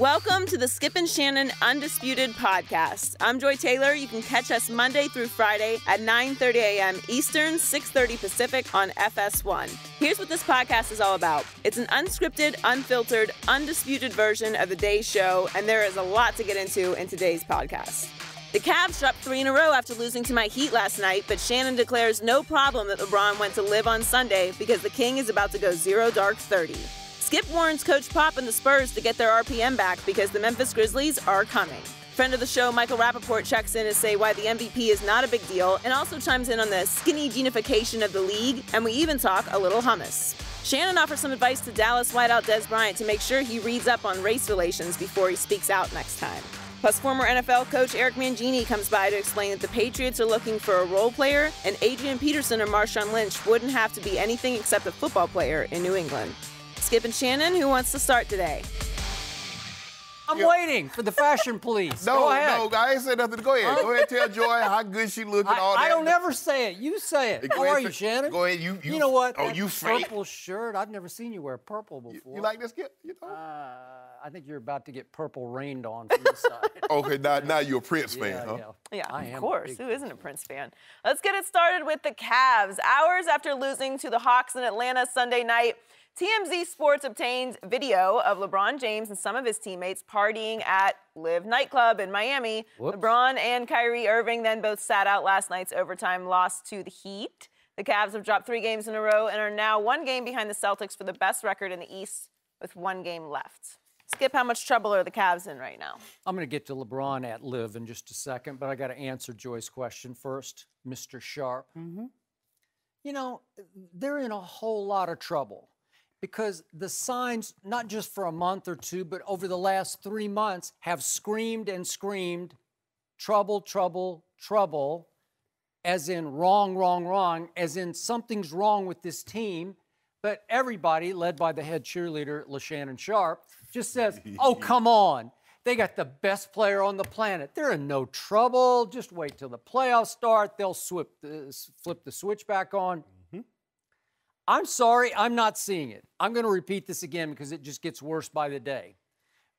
Welcome to the Skip and Shannon Undisputed podcast. I'm Joy Taylor. You can catch us Monday through Friday at 9:30 a.m. Eastern, 6:30 Pacific on FS1. Here's what this podcast is all about. It's an unscripted, unfiltered, undisputed version of the day's show, and there is a lot to get into in today's podcast. The Cavs dropped 3 in a row after losing to my Heat last night, but Shannon declares no problem that LeBron went to live on Sunday because the King is about to go 0-30. Skip warns Coach Pop and the Spurs to get their RPM back because the Memphis Grizzlies are coming. Friend of the show, Michael Rappaport, checks in to say why the MVP is not a big deal and also chimes in on the skinny genification of the league, and we even talk a little hummus. Shannon offers some advice to Dallas wideout Dez Bryant to make sure he reads up on race relations before he speaks out next time. Plus, former NFL coach Eric Mangini comes by to explain that the Patriots are looking for a role player, and Adrian Peterson or Marshawn Lynch wouldn't have to be anything except a football player in New England. Skip and Shannon, who wants to start today? I'm waiting for the fashion police. No, I ain't say nothing. Go ahead. Go ahead, tell Joy how good she looking. All that. I don't ever say it. You say it. How are you, Shannon? Go ahead. You know what? Oh, that you fake. purple shirt. I've never seen you wear purple before. You like this, Skip? You know? I think you're about to get purple rained on from the side. Okay, now you're a Prince fan, huh? Yeah, of course. Who isn't a Prince fan? Let's get it started with the Cavs. Hours after losing to the Hawks in Atlanta Sunday night, TMZ Sports obtained video of LeBron James and some of his teammates partying at Live nightclub in Miami. Whoops. LeBron and Kyrie Irving then both sat out last night's overtime loss to the Heat. The Cavs have dropped 3 games in a row and are now 1 game behind the Celtics for the best record in the East with 1 game left. Skip, how much trouble are the Cavs in right now? I'm going to get to LeBron at Live in just a second, but I got to answer Joy's question first, Mr. Sharpe. Mm-hmm. You know, they're in a whole lot of trouble. Because the signs, not just for a month or 2, but over the last 3 months, have screamed and screamed, trouble, trouble, trouble, as in wrong, wrong, wrong, as in something's wrong with this team. But everybody, led by the head cheerleader, Shannon Sharpe, just says, oh, come on. They got the best player on the planet. They're in no trouble. Just wait till the playoffs start. They'll flip the switch back on. I'm sorry, I'm not seeing it. I'm going to repeat this again because it just gets worse by the day.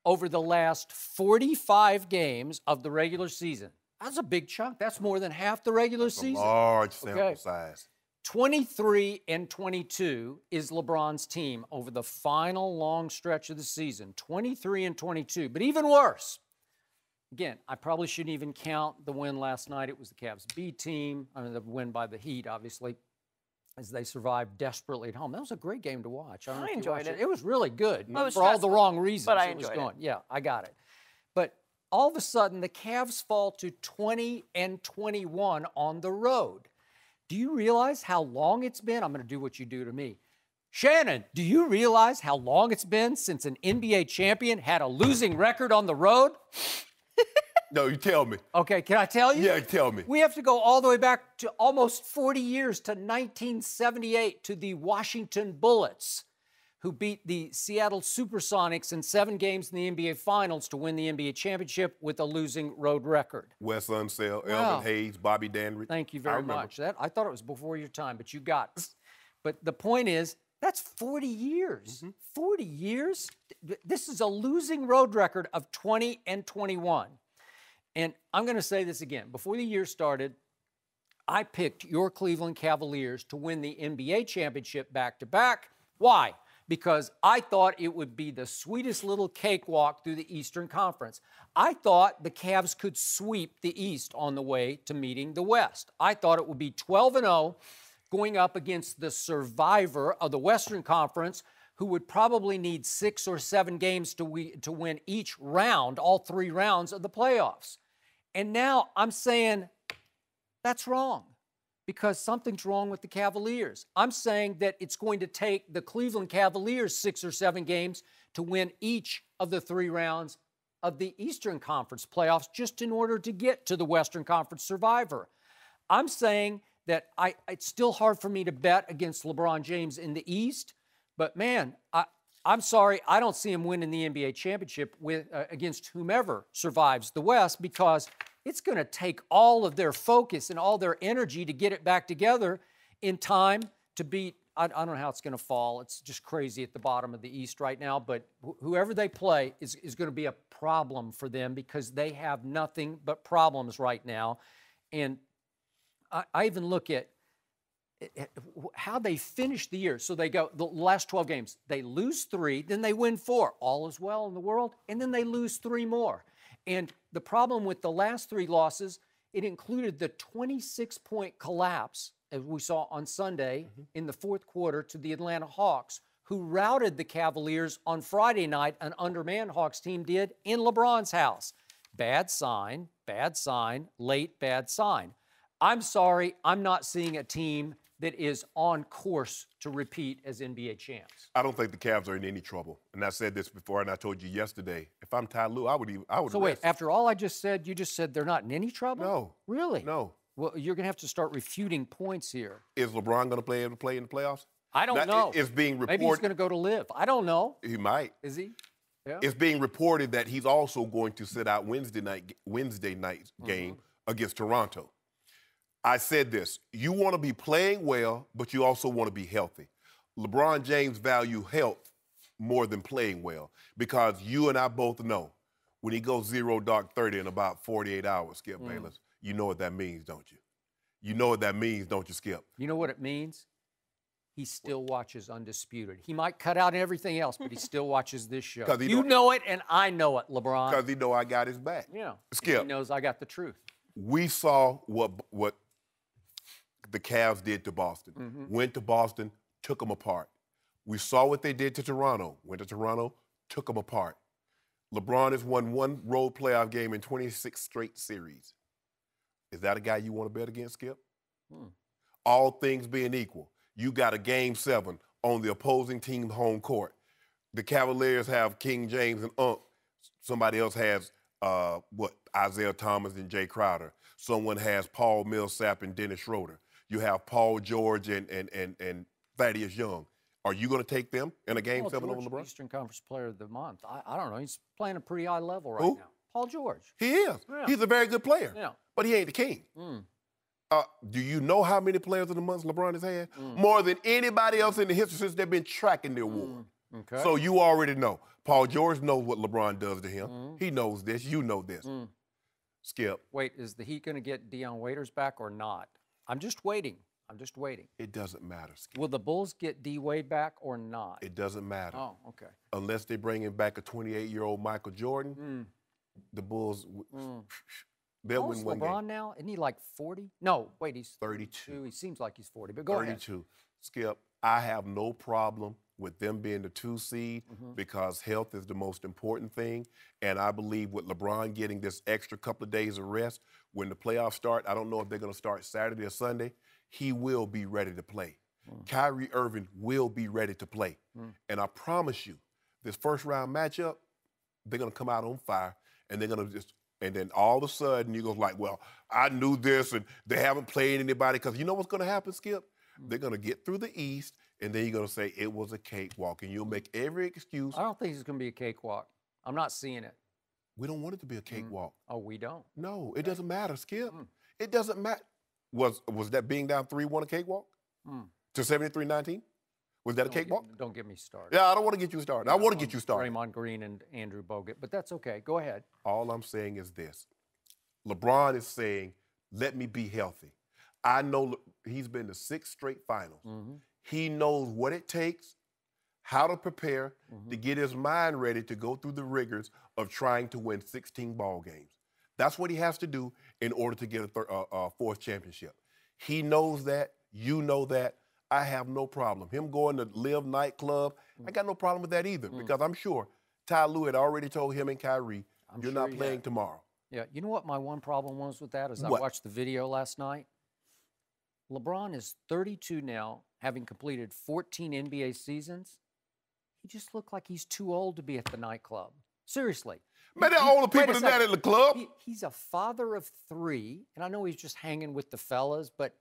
Over the last 45 games of the regular season, that's a big chunk. That's more than half the regular season. Large sample size. 23-22 is LeBron's team over the final long stretch of the season. 23-22, but even worse. Again, I probably shouldn't even count the win last night. It was the Cavs B team. I mean, the win by the Heat, obviously, as they survived desperately at home. That was a great game to watch. I enjoyed it. It was really good Well, for all the wrong reasons. But I enjoyed it. Yeah, I got it. But all of a sudden, the Cavs fall to 20-21 on the road. Do you realize how long it's been? I'm going to do what you do to me. Shannon, do you realize how long it's been since an NBA champion had a losing record on the road? No, you tell me. Okay, can I tell you? Yeah, tell me. We have to go all the way back to almost 40 years to 1978 to the Washington Bullets, who beat the Seattle Supersonics in 7 games in the NBA Finals to win the NBA championship with a losing road record. Wes Unseld, Wow. Elvin Hayes, Bobby Dandridge. Thank you very much. I thought it was before your time, but you got it. But the point is, that's 40 years. 40 years? This is a losing road record of 20-21. And I'm going to say this again. Before the year started, I picked your Cleveland Cavaliers to win the NBA championship back-to-back. Why? Because I thought it would be the sweetest little cakewalk through the Eastern Conference. I thought the Cavs could sweep the East on the way to meeting the West. I thought it would be 12-0 going up against the survivor of the Western Conference, who would probably need 6 or 7 games to win each round, all 3 rounds of the playoffs. And now I'm saying that's wrong because something's wrong with the Cavaliers. I'm saying that it's going to take the Cleveland Cavaliers 6 or 7 games to win each of the 3 rounds of the Eastern Conference playoffs just in order to get to the Western Conference survivor. I'm saying that it's still hard for me to bet against LeBron James in the East, but man, I'm sorry, I don't see him winning the NBA championship against whomever survives the West because it's going to take all of their focus and all their energy to get it back together in time to beat I don't know how it's going to fall. It's just crazy at the bottom of the East right now. But whoever they play is going to be a problem for them because they have nothing but problems right now. And I even look at how they finish the year. So they go the last 12 games. They lose 3, then they win 4. All is well in the world. And then they lose 3 more. And the problem with the last 3 losses, it included the 26-point collapse, as we saw on Sunday in the fourth quarter, to the Atlanta Hawks, who routed the Cavaliers on Friday night, an undermanned Hawks team did, in LeBron's house. Bad sign, late bad sign. I'm sorry, I'm not seeing a team that is on course to repeat as NBA champs. I don't think the Cavs are in any trouble. And I said this before, and I told you yesterday. If I'm Ty Lue, I would. So wait, after all I just said, you just said they're not in any trouble? No. Really? No. Well, you're going to have to start refuting points here. Is LeBron going to play in the playoffs? I don't know. It's being reported. Maybe he's going to go to live. I don't know. He might. Is he? Yeah. It's being reported that he's also going to sit out Wednesday night game against Toronto. I said this. You want to be playing well, but you also want to be healthy. LeBron James value health more than playing well because you and I both know when he goes 0 dark 30 in about 48 hours, Skip Bayless, you know what that means, don't you? You know what that means, don't you, Skip? You know what it means? He still watches Undisputed. He might cut out everything else, but he still watches this show. You know it, and I know it, LeBron. Because he know I got his back. Yeah. Skip. He knows I got the truth. We saw what the Cavs did to Boston. Went to Boston, took them apart. We saw what they did to Toronto. Went to Toronto, took them apart. LeBron has won 1 road playoff game in 26 straight series. Is that a guy you want to bet against, Skip? All things being equal, you got a Game 7 on the opposing team's home court. The Cavaliers have King James and Somebody else has, Isaiah Thomas and Jay Crowder. Someone has Paul Millsap and Dennis Schroeder. You have Paul George and Thaddeus Young. Are you going to take them in a Game 7 over LeBron? Eastern Conference Player of the Month. I don't know. He's playing a pretty high level right now. Paul George. He is. Yeah. He's a very good player. Yeah. But he ain't the king. Do you know how many players of the month LeBron has had? More than anybody else in the history since they've been tracking the award. Okay. So you already know. Paul George knows what LeBron does to him. He knows this. You know this. Skip. Wait, is the Heat going to get Dion Waiters back or not? I'm just waiting. It doesn't matter, Skip. Will the Bulls get D. Wade back or not? It doesn't matter. Oh, okay. Unless they bring him back a 28-year-old Michael Jordan, the Bulls, they'll win one game. LeBron now? Isn't he like 40? No, wait, he's 32. He seems like he's 40, but go 32. ahead. Skip, I have no problem with them being the 2 seed because health is the most important thing. And I believe with LeBron getting this extra couple of days of rest, when the playoffs start, I don't know if they're going to start Saturday or Sunday, he will be ready to play. Kyrie Irving will be ready to play. And I promise you, this first-round matchup, they're going to come out on fire, and they're going to just – and then all of a sudden, you go like, well, I knew this, and they haven't played anybody. Because you know what's going to happen, Skip? They're going to get through the East, and then you're going to say it was a cakewalk, and you'll make every excuse. I don't think it's going to be a cakewalk. I'm not seeing it. We don't want it to be a cakewalk. Oh, we don't? No, it doesn't matter, Skip. It doesn't matter. Was that being down 3-1 a cakewalk? To 73-19? Was that a cakewalk? Don't get me started. Yeah, I don't want to get you started. I want to get you started. Draymond Green and Andrew Bogut, but that's okay. Go ahead. All I'm saying is this. LeBron is saying, let me be healthy. I know he's been to 6 straight finals. He knows what it takes, how to prepare, to get his mind ready to go through the rigors of trying to win 16 ball games. That's what he has to do in order to get a 4th championship. He knows that. You know that. I have no problem. Him going to Live nightclub, I got no problem with that either because I'm sure Ty Lue had already told him and Kyrie, you're not playing tomorrow. Yeah, you know what my one problem was with that is I watched the video last night. LeBron is 32 now, having completed 14 NBA seasons. He just looked like he's too old to be at the nightclub. Seriously. Man, there are older people than that in the club. He's a father of 3, and I know he's just hanging with the fellas, but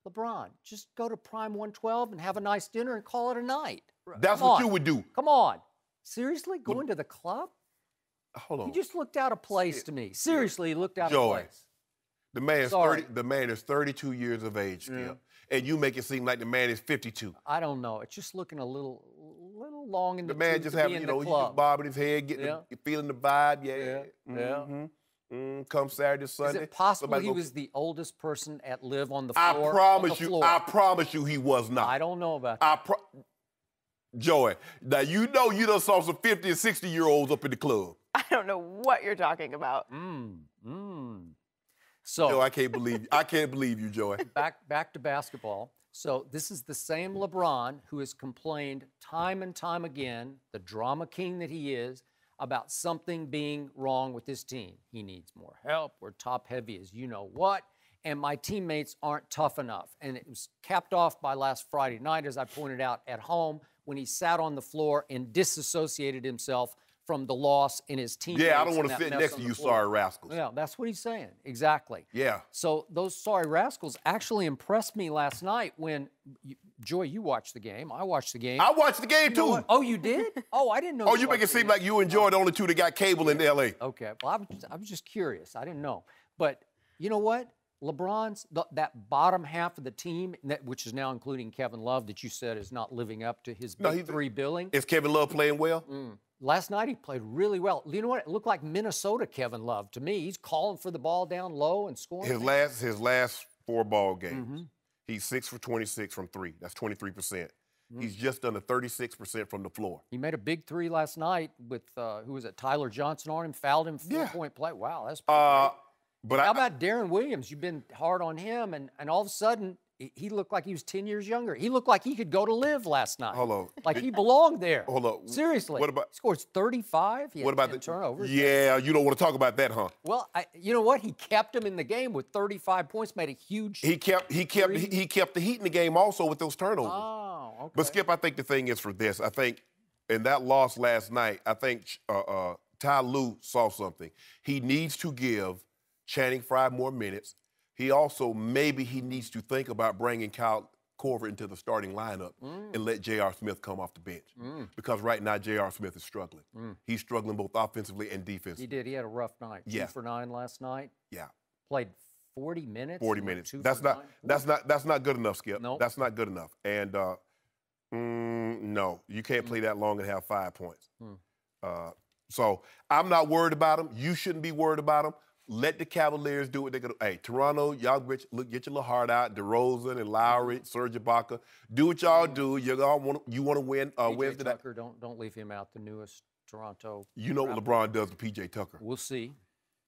LeBron, just go to Prime 112 and have a nice dinner and call it a night. That's what you would do. Come on. Seriously? Going to the club? Hold on. He just looked out of place to me. Seriously, he looked out of place. The man is 32 years of age, Skip. and you make it seem like the man is 52. I don't know. It's just looking a little long in the man tooth just to having, be in you the know, he's club. just bobbing his head, getting feeling the vibe. Come Saturday, Sunday. Is it possible somebody he go- was the oldest person at live on the I floor? promise you he was not. I don't know about that. Joey, now you know you done saw some 50 and 60-year-olds up in the club. I don't know what you're talking about. So Joe, I can't believe you, Joey. back to basketball. So this is the same LeBron who has complained time and time again, the drama king that he is, about something being wrong with his team. He needs more help. We're top heavy as you know what. And my teammates aren't tough enough. And it was capped off by last Friday night, as I pointed out, at home when he sat on the floor and disassociated himself from the loss in his teammates. Yeah, I don't want to sit next to you, sorry rascals. Yeah, that's what he's saying. Exactly. Yeah. So those sorry rascals actually impressed me last night when, Joy, you watched the game. I watched the game. I watched the game, too. Oh, you did? Oh, I didn't know. Oh, you make it seem like you and Joy are the only two that got cable in L.A. Okay. Well, I was just curious. I didn't know. But you know what? LeBron's, that bottom half of the team, which is now including Kevin Love, that you said is not living up to his big three billing. Is Kevin Love playing well? Last night he played really well. You know what? It looked like Minnesota Kevin Love to me. He's calling for the ball down low and scoring. His last 4 ball games, he's 6 for 26 from 3. That's 23%. He's just under 36% from the floor. He made a big 3 last night with, who was it, Tyler Johnson on him, fouled him, 4-point play. Wow, that's pretty great. But how about Darren Williams? You've been hard on him, and all of a sudden, he looked like he was 10 years younger. He looked like he could go to live last night. Hold on. Like he belonged there. Hold on. Seriously. What about, he scores 35. He what had about 10 turnovers. Yeah, you don't want to talk about that, huh? Well, you know what? He kept him in the game with 35 points, made a huge He kept the heat in the game also with those turnovers. Oh, okay. But, Skip, I think the thing is for this. I think in that loss last night, I think Ty Lue saw something. He needs to give Channing Frye more minutes. He also, maybe he needs to think about bringing Kyle Korver into the starting lineup and let J.R. Smith come off the bench. Because right now, J.R. Smith is struggling. He's struggling both offensively and defensively. He did. He had a rough night. Yeah. 2 for 9 last night. Yeah. Played 40 minutes. 40 minutes. 2 That's for 9. that's not good enough, Skip. Nope. That's not good enough. And no, you can't play that long and have 5 points. So I'm not worried about him. You shouldn't be worried about him. Let the Cavaliers do what they're going to. Hey, Toronto, y'all get your little heart out. DeRozan and Lowry, Serge Ibaka. Do what y'all do. You want to win Wednesday night. Tucker, don't leave him out, the newest Toronto. You know what LeBron does to P.J. Tucker. We'll see.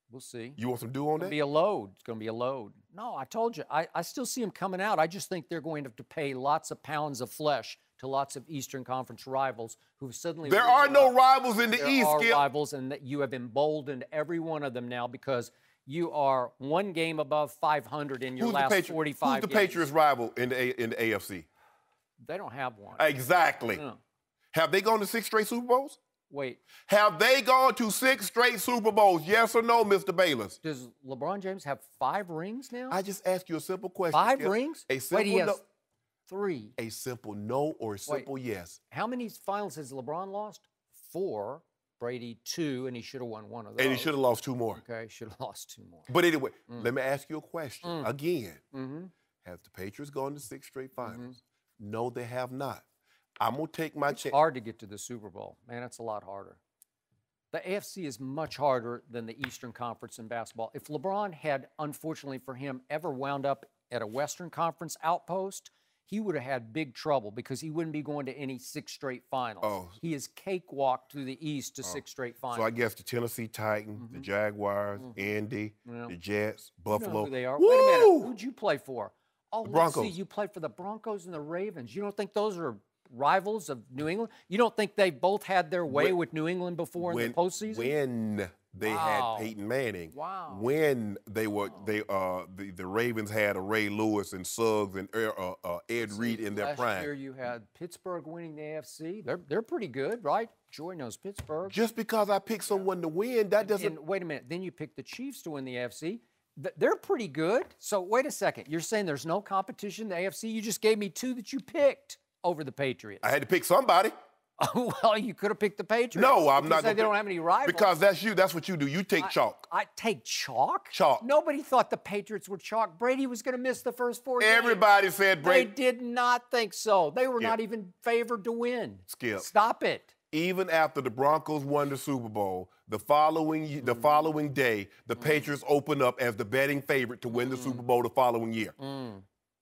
We'll see. You want some do on that? It's going to be a load. No, I told you. I still see him coming out. I just think they're going to have to pay lots of pounds of flesh to lots of Eastern Conference rivals who suddenly... There are no rivals in the East, Skip. There are rivals, and that you have emboldened every one of them now because you are 1 game above 500 in your last 45 Who's the games. Patriots' rival in the AFC? They don't have one. Exactly. No. Have they gone to 6 straight Super Bowls? Wait. Have they gone to 6 straight Super Bowls? Yes or no, Mr. Bayless? Does LeBron James have 5 rings now? I just asked you a simple question. 5 Skip. rings? A simple Wait, he has no. 3. A simple no or a simple yes. How many finals has LeBron lost? 4. Brady 2, and he should have won 1 of those. And he should have lost 2 more. Okay, should have lost 2 more. But anyway, let me ask you a question again. Mm-hmm. Have the Patriots gone to 6 straight finals? No, they have not. I'm going to take my chance. It's hard to get to the Super Bowl. Man, it's a lot harder. The AFC is much harder than the Eastern Conference in basketball. If LeBron had, unfortunately for him, ever wound up at a Western Conference outpost, he would have had big trouble because he wouldn't be going to any 6 straight finals. Oh. He is cakewalked through the East to 6 straight finals. So I guess the Tennessee Titans, the Jaguars, Indy, the Jets, You know Buffalo. who they are. Wait a minute. Who'd you play for? Oh, let's Broncos. see. You played for the Broncos and the Ravens. You don't think those are rivals of New England? You don't think they both had their way with New England before in the postseason? When they had Peyton Manning. Wow. When they were the Ravens had a Ray Lewis and Suggs and Ed Reed in their prime. Last year you had Pittsburgh winning the AFC. They're pretty good, right? Joy knows Pittsburgh. Just because I picked someone to win, that doesn't. And wait a minute. Then you picked the Chiefs to win the AFC. They're pretty good. So wait a second. You're saying there's no competition in the AFC? You just gave me 2 that you picked over the Patriots. I had to pick somebody. Well, you could have picked the Patriots. No, I'm not. They don't have any rivals. Because that's you. That's what you do. You take chalk. I take chalk? Chalk. Nobody thought the Patriots were chalk. Brady was going to miss the first 4 games. Everybody said Brady. They did not think so. They were not even favored to win. Skip. Stop it. Even after the Broncos won the Super Bowl, the following day, the Patriots opened up as the betting favorite to win the Super Bowl the following year.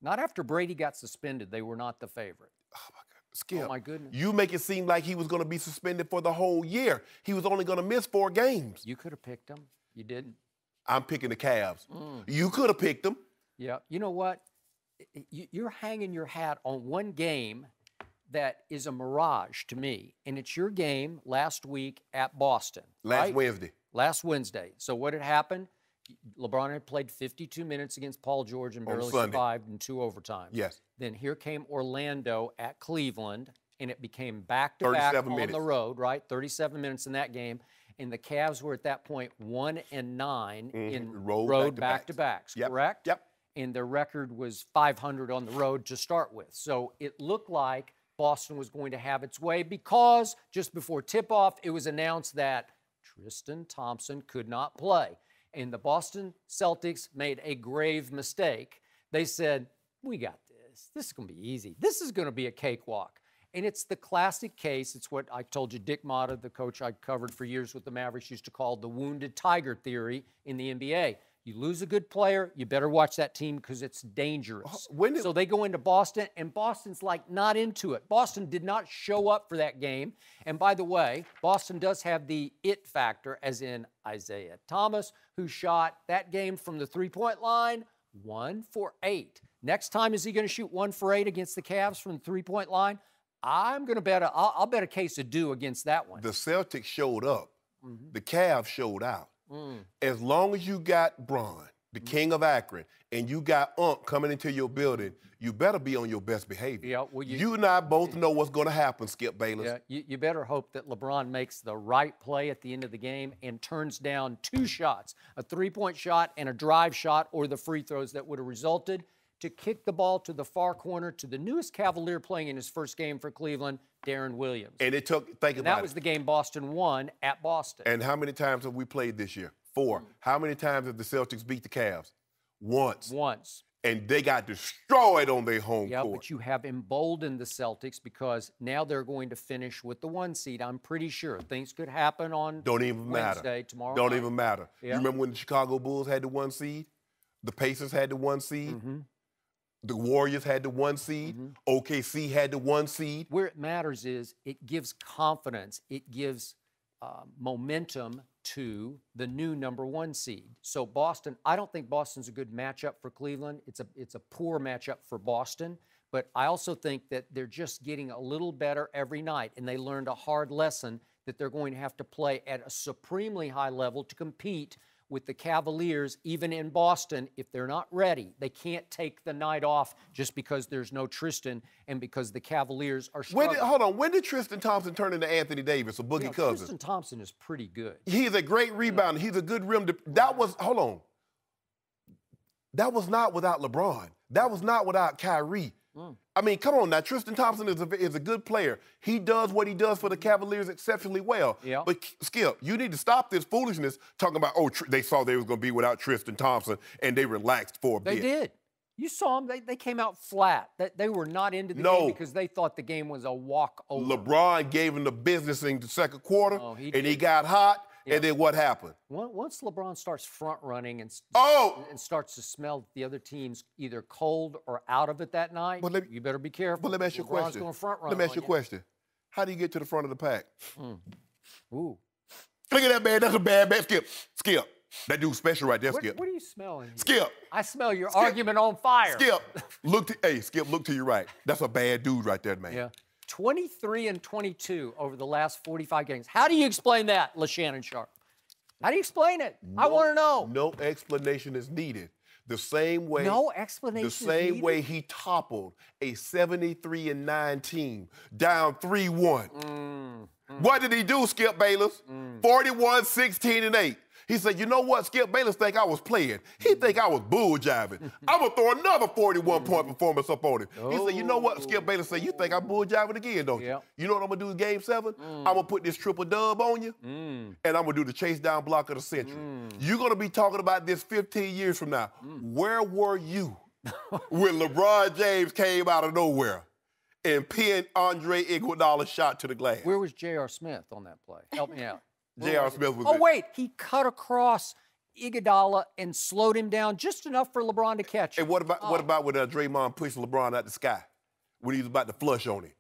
Not after Brady got suspended. They were not the favorite. Oh, my God. Skip. Oh, my goodness. You make it seem like he was going to be suspended for the whole year. He was only going to miss 4 games. You could have picked him. You didn't. I'm picking the Cavs. You could have picked them. Yeah. You know what? You're hanging your hat on one game that is a mirage to me, and it's your game last week at Boston. Last Wednesday. Last Wednesday. So what had happened? LeBron had played 52 minutes against Paul George and barely survived in 2 overtimes. Yes. Then here came Orlando at Cleveland, and it became back-to-back on the road, right? 37 minutes in that game. And the Cavs were at that point 1-9 in road back-to-backs, correct? Yep. And their record was 500 on the road to start with. So it looked like Boston was going to have its way because just before tip-off, it was announced that Tristan Thompson could not play. And the Boston Celtics made a grave mistake. They said, we got this. This is going to be easy. This is going to be a cakewalk. And it's the classic case. It's what I told you Dick Motta, the coach I covered for years with the Mavericks, used to call the wounded tiger theory in the NBA. You lose a good player, you better watch that team because it's dangerous. So they go into Boston, and Boston's like not into it. Boston did not show up for that game. And by the way, Boston does have the it factor, as in Isaiah Thomas, who shot that game from the three-point line 1 for 8. Next time, is he going to shoot 1 for 8 against the Cavs from the three-point line? I'm going to bet I'll bet a case of do against that one. The Celtics showed up. The Cavs showed out. As long as you got Bron, the king of Akron, and you got coming into your building, you better be on your best behavior. Yeah, well, you and I both know what's going to happen, Skip Bayless. Yeah, you better hope that LeBron makes the right play at the end of the game and turns down 2 shots, a 3-point shot and a drive shot, or the free throws that would have resulted, to kick the ball to the far corner to the newest Cavalier playing in his first game for Cleveland, Darren Williams. And it took, think about it. That was the game Boston won at Boston. And how many times have we played this year? 4. How many times have the Celtics beat the Cavs? Once. And they got destroyed on their home court. Yeah, but you have emboldened the Celtics because now they're going to finish with the 1 seed. I'm pretty sure things could happen on Wednesday, tomorrow night. Don't even matter. Yeah. You remember when the Chicago Bulls had the 1 seed? The Pacers had the 1 seed? The Warriors had the 1 seed. OKC had the 1 seed. Where it matters is it gives confidence. It gives momentum to the new number 1 seed. So Boston, I don't think Boston's a good matchup for Cleveland. It's a poor matchup for Boston. But I also think that they're just getting a little better every night. And they learned a hard lesson that they're going to have to play at a supremely high level to compete with the Cavaliers, even in Boston. If they're not ready, they can't take the night off just because there's no Tristan and because the Cavaliers are struggling. When did Tristan Thompson turn into Anthony Davis or Boogie Cousins? Tristan Thompson is pretty good. He's a great rebounder. He's a good rim. That was not without LeBron. That was not without Kyrie. I mean, come on now. Tristan Thompson is a good player. He does what he does for the Cavaliers exceptionally well. Yeah. But, Skip, you need to stop this foolishness talking about, they saw they was going to be without Tristan Thompson, and they relaxed for a bit. They did. You saw them. They came out flat. They were not into the game because they thought the game was a walkover. LeBron gave him the business in the second quarter, and he got hot. Yeah. And then what happened? Once LeBron starts front running and starts to smell the other team's either cold or out of it that night, you better be careful. But let me ask you a question. Let me ask you a question. How do you get to the front of the pack? Ooh. Look at that, man. That's a bad man. Skip. That dude's special right there, Skip. What are you smelling here? Skip. I smell your argument on fire. Skip. Skip, look to your right. That's a bad dude right there, man. Yeah. 23-22 over the last 45 games. How do you explain that, Shannon Sharpe? How do you explain it? I want to know. No explanation is needed. The same way. No explanation is needed? The same way he toppled a 73-9 team down 3-1. What did he do, Skip Bayless? 41-16-8. He said, you know what? Skip Bayless think I was playing. He think I was bull jiving. I'm going to throw another 41-point performance up on him. He said, you know what? Skip Bayless said, you think I'm bull jiving again, don't you? You know what I'm going to do in Game 7? I'm going to put this triple dub on you, and I'm going to do the chase down block of the century. You're going to be talking about this 15 years from now. Where were you when LeBron James came out of nowhere and pinned Andre Iguodala's shot to the glass? Where was J.R. Smith on that play? Help me out. J.R. Smith was wait, he cut across Iguodala and slowed him down just enough for LeBron to catch him. And what about when Draymond pushed LeBron out the sky when he was about to flush on him?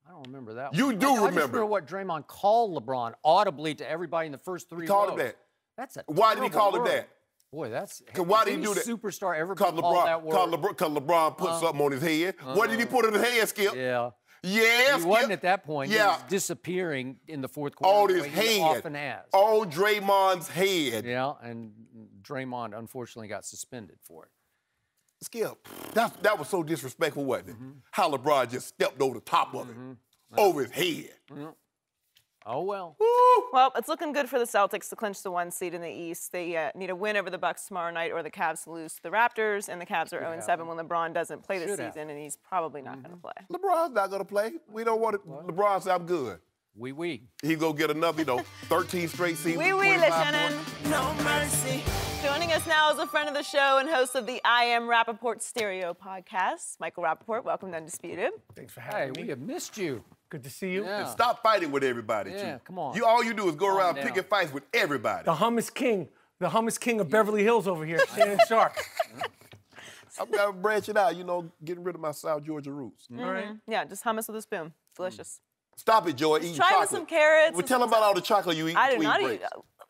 I don't remember that You one. do I just remember. remember what Draymond called LeBron audibly to everybody in the first 3 rows. He called him that. That's a Why did he call him word. that? Boy, that's... Why did he do that? Superstar ever Because called that word? LeBron put something on his head. What did he put on his head, Skip? Yeah. Yes. He wasn't at that point. Yeah. He was disappearing in the fourth quarter. On his the way he head. often has. On Draymond's head. Yeah, and Draymond unfortunately got suspended for it. Skip, that was so disrespectful, wasn't it? How LeBron just stepped over the top of it, over his head. Oh, well. Woo! Well, it's looking good for the Celtics to clinch the 1 seed in the East. They need a win over the Bucks tomorrow night, or the Cavs to lose to the Raptors, and the Cavs are 0-7 when LeBron doesn't play this season, and he's probably not going to play. LeBron's not going to play. We don't want it. LeBron said, I'm good. Oui. He's going to get another, 13 straight seasons. Oui, Shannon. No mercy. Joining us now is a friend of the show and host of the I Am Rappaport Stereo podcast, Michael Rappaport. Welcome to Undisputed. Thanks for Hey, having me. we have missed you. Good to see you. Yeah. And stop fighting with everybody, Yeah, too. come on. All you do is go around down. picking fights with everybody. The hummus king of Beverly Hills over here, Shannon Sharpe. I'm going to branch it out, getting rid of my South Georgia roots. All right. Yeah, just hummus with a spoon. Delicious. Stop it, Joy, eating Try chocolate. with some carrots. Well, and tell some them about all the chocolate you eat I do between not eat. breaks.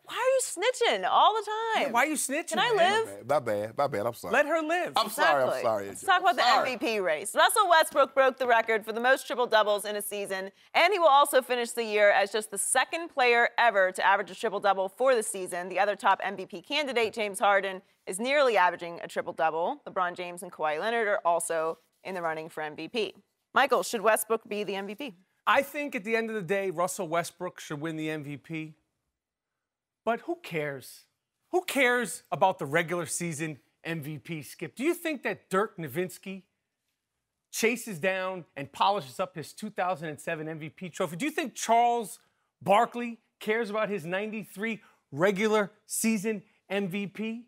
Why are you snitching all the time? Why are you snitching? Can I man? live? My bad, I'm sorry. Let her live. I'm sorry. Let's talk about the MVP race. Russell Westbrook broke the record for the most triple-doubles in a season, and he will also finish the year as just the second player ever to average a triple-double for the season. The other top MVP candidate, James Harden, is nearly averaging a triple-double. LeBron James and Kawhi Leonard are also in the running for MVP. Michael, should Westbrook be the MVP? I think at the end of the day, Russell Westbrook should win the MVP. But who cares? Who cares about the regular season MVP, Skip? Do you think that Dirk Nowitzki chases down and polishes up his 2007 MVP trophy? Do you think Charles Barkley cares about his 93 regular season MVP?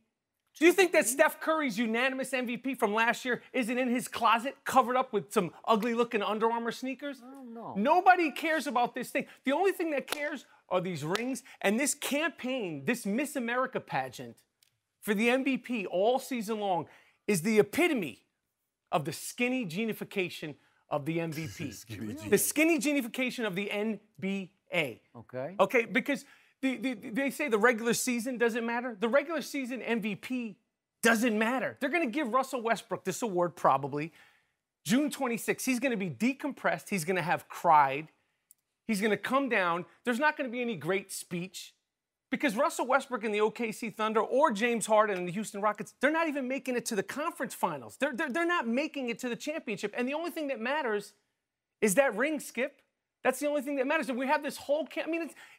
Do you think that Steph Curry's unanimous MVP from last year isn't in his closet covered up with some ugly-looking Under Armour sneakers? I don't know. Nobody cares about this thing. The only thing that cares are these rings and this campaign, this Miss America pageant for the MVP all season long is the epitome of the skinny genification of the MVP. The skinny genification of the NBA. Okay. Okay, because they say the regular season doesn't matter. The regular season MVP doesn't matter. They're going to give Russell Westbrook this award probably June 26th. He's going to be decompressed. He's going to have cried. He's going to come down. There's not going to be any great speech because Russell Westbrook and the OKC Thunder or James Harden and the Houston Rockets, they're not even making it to the conference finals. They're not making it to the championship. And the only thing that matters is that ring, Skip. That's the only thing that matters. And we have this whole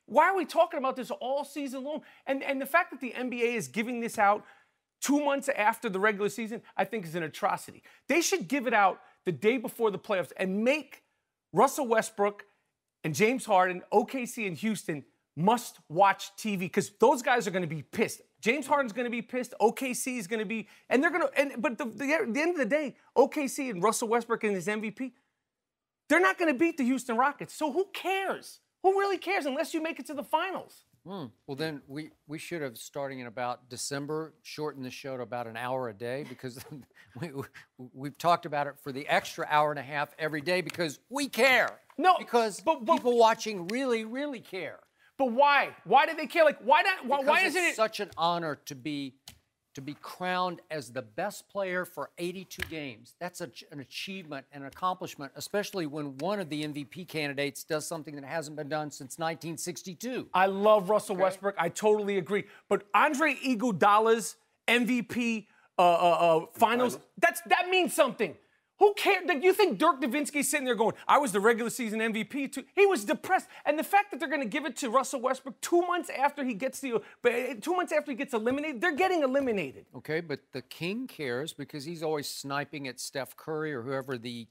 why are we talking about this all season long? And the fact that the NBA is giving this out 2 months after the regular season, I think is an atrocity. They should give it out the day before the playoffs and make Russell Westbrook and James Harden, OKC and Houston must-watch TV because those guys are going to be pissed. James Harden's going to be pissed. OKC is going to be, and they're going to. But at the end of the day, OKC and Russell Westbrook and his MVP, they're not going to beat the Houston Rockets. So who cares? Who really cares unless you make it to the finals? Well, then we should have, starting in about December, shortened the show to about an hour a day because we've talked about it for the extra hour and a half every day because we care. No, because but people watching really, really care. But why? Why do they care? Like, why not? Why isn't it such an honor to be crowned as the best player for 82 games? That's an achievement and an accomplishment, especially when one of the MVP candidates does something that hasn't been done since 1962. I love Russell Westbrook. I totally agree. But Andre Iguodala's MVP finals, that means something. Who cares? Like, you think Dirk Nowitzki's sitting there going, I was the regular season MVP too? He was depressed. And the fact that they're going to give it to Russell Westbrook 2 months after he gets 2 months after he gets eliminated, they're getting eliminated. Okay, but the king cares because he's always sniping at Steph Curry or whoever the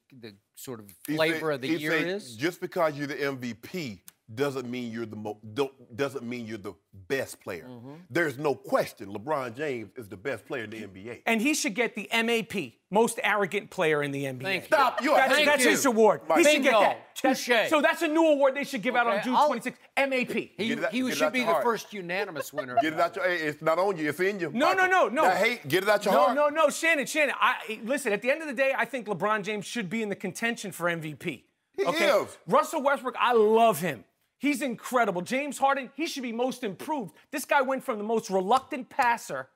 sort of flavor of the year is. Just because you're the MVP doesn't mean you're the best player. There's no question LeBron James is the best player in the NBA. And he should get the MAP, most arrogant player in the NBA. Thank you. Stop. That's his award. He should get that. Touche. So that's a new award they should give out on June 26th. MAP. He should be the first unanimous winner. Get it out your. It's not on you. It's in you. No. That hate. Get it out your heart. No, Shannon. Listen. At the end of the day, I think LeBron James should be in the contention for MVP. He is. Russell Westbrook, I love him. He's incredible. James Harden, he should be most improved. This guy went from the most reluctant passer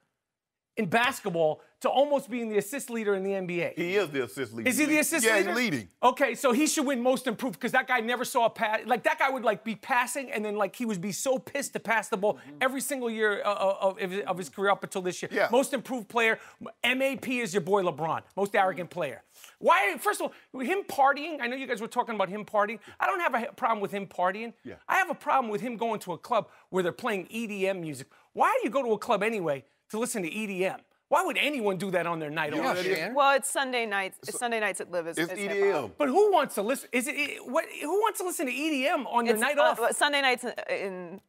in basketball to almost being the assist leader in the NBA. He is the assist leader. Is he the assist leader? Yeah, he's leading. Okay, so he should win most improved because that guy never saw a pass. Like, that guy would, like, be passing and then, like, he would be so pissed to pass the ball every single year of his career up until this year. Yeah. Most improved player. MAP is your boy LeBron. Most arrogant player. Why, first of all, him partying, I know you guys were talking about him partying. I don't have a problem with him partying. Yeah. I have a problem with him going to a club where they're playing EDM music. Why do you go to a club anyway to listen to EDM? Why would anyone do that on their night off? Well, it's Sunday nights. It's Sunday nights at Live. It's EDM. But who wants to listen? Who wants to listen to EDM on your night off? Sunday nights,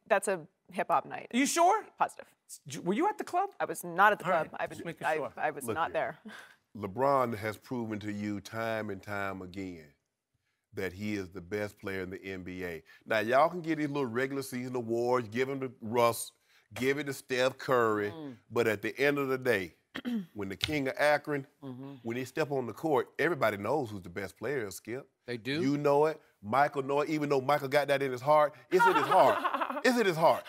that's a hip-hop night. Are you sure? Positive. Were you at the club? I was not at the club. Right. I was not there. LeBron has proven to you time and time again that he is the best player in the NBA. Now, y'all can get these little regular season awards, give them to Russ, give it to Steph Curry, but at the end of the day, when the king of Akron, when he step on the court, everybody knows who's the best player, Skip. They do? You know it. Michael know it, even though Michael got that in his heart. It's in his heart. It's in his heart.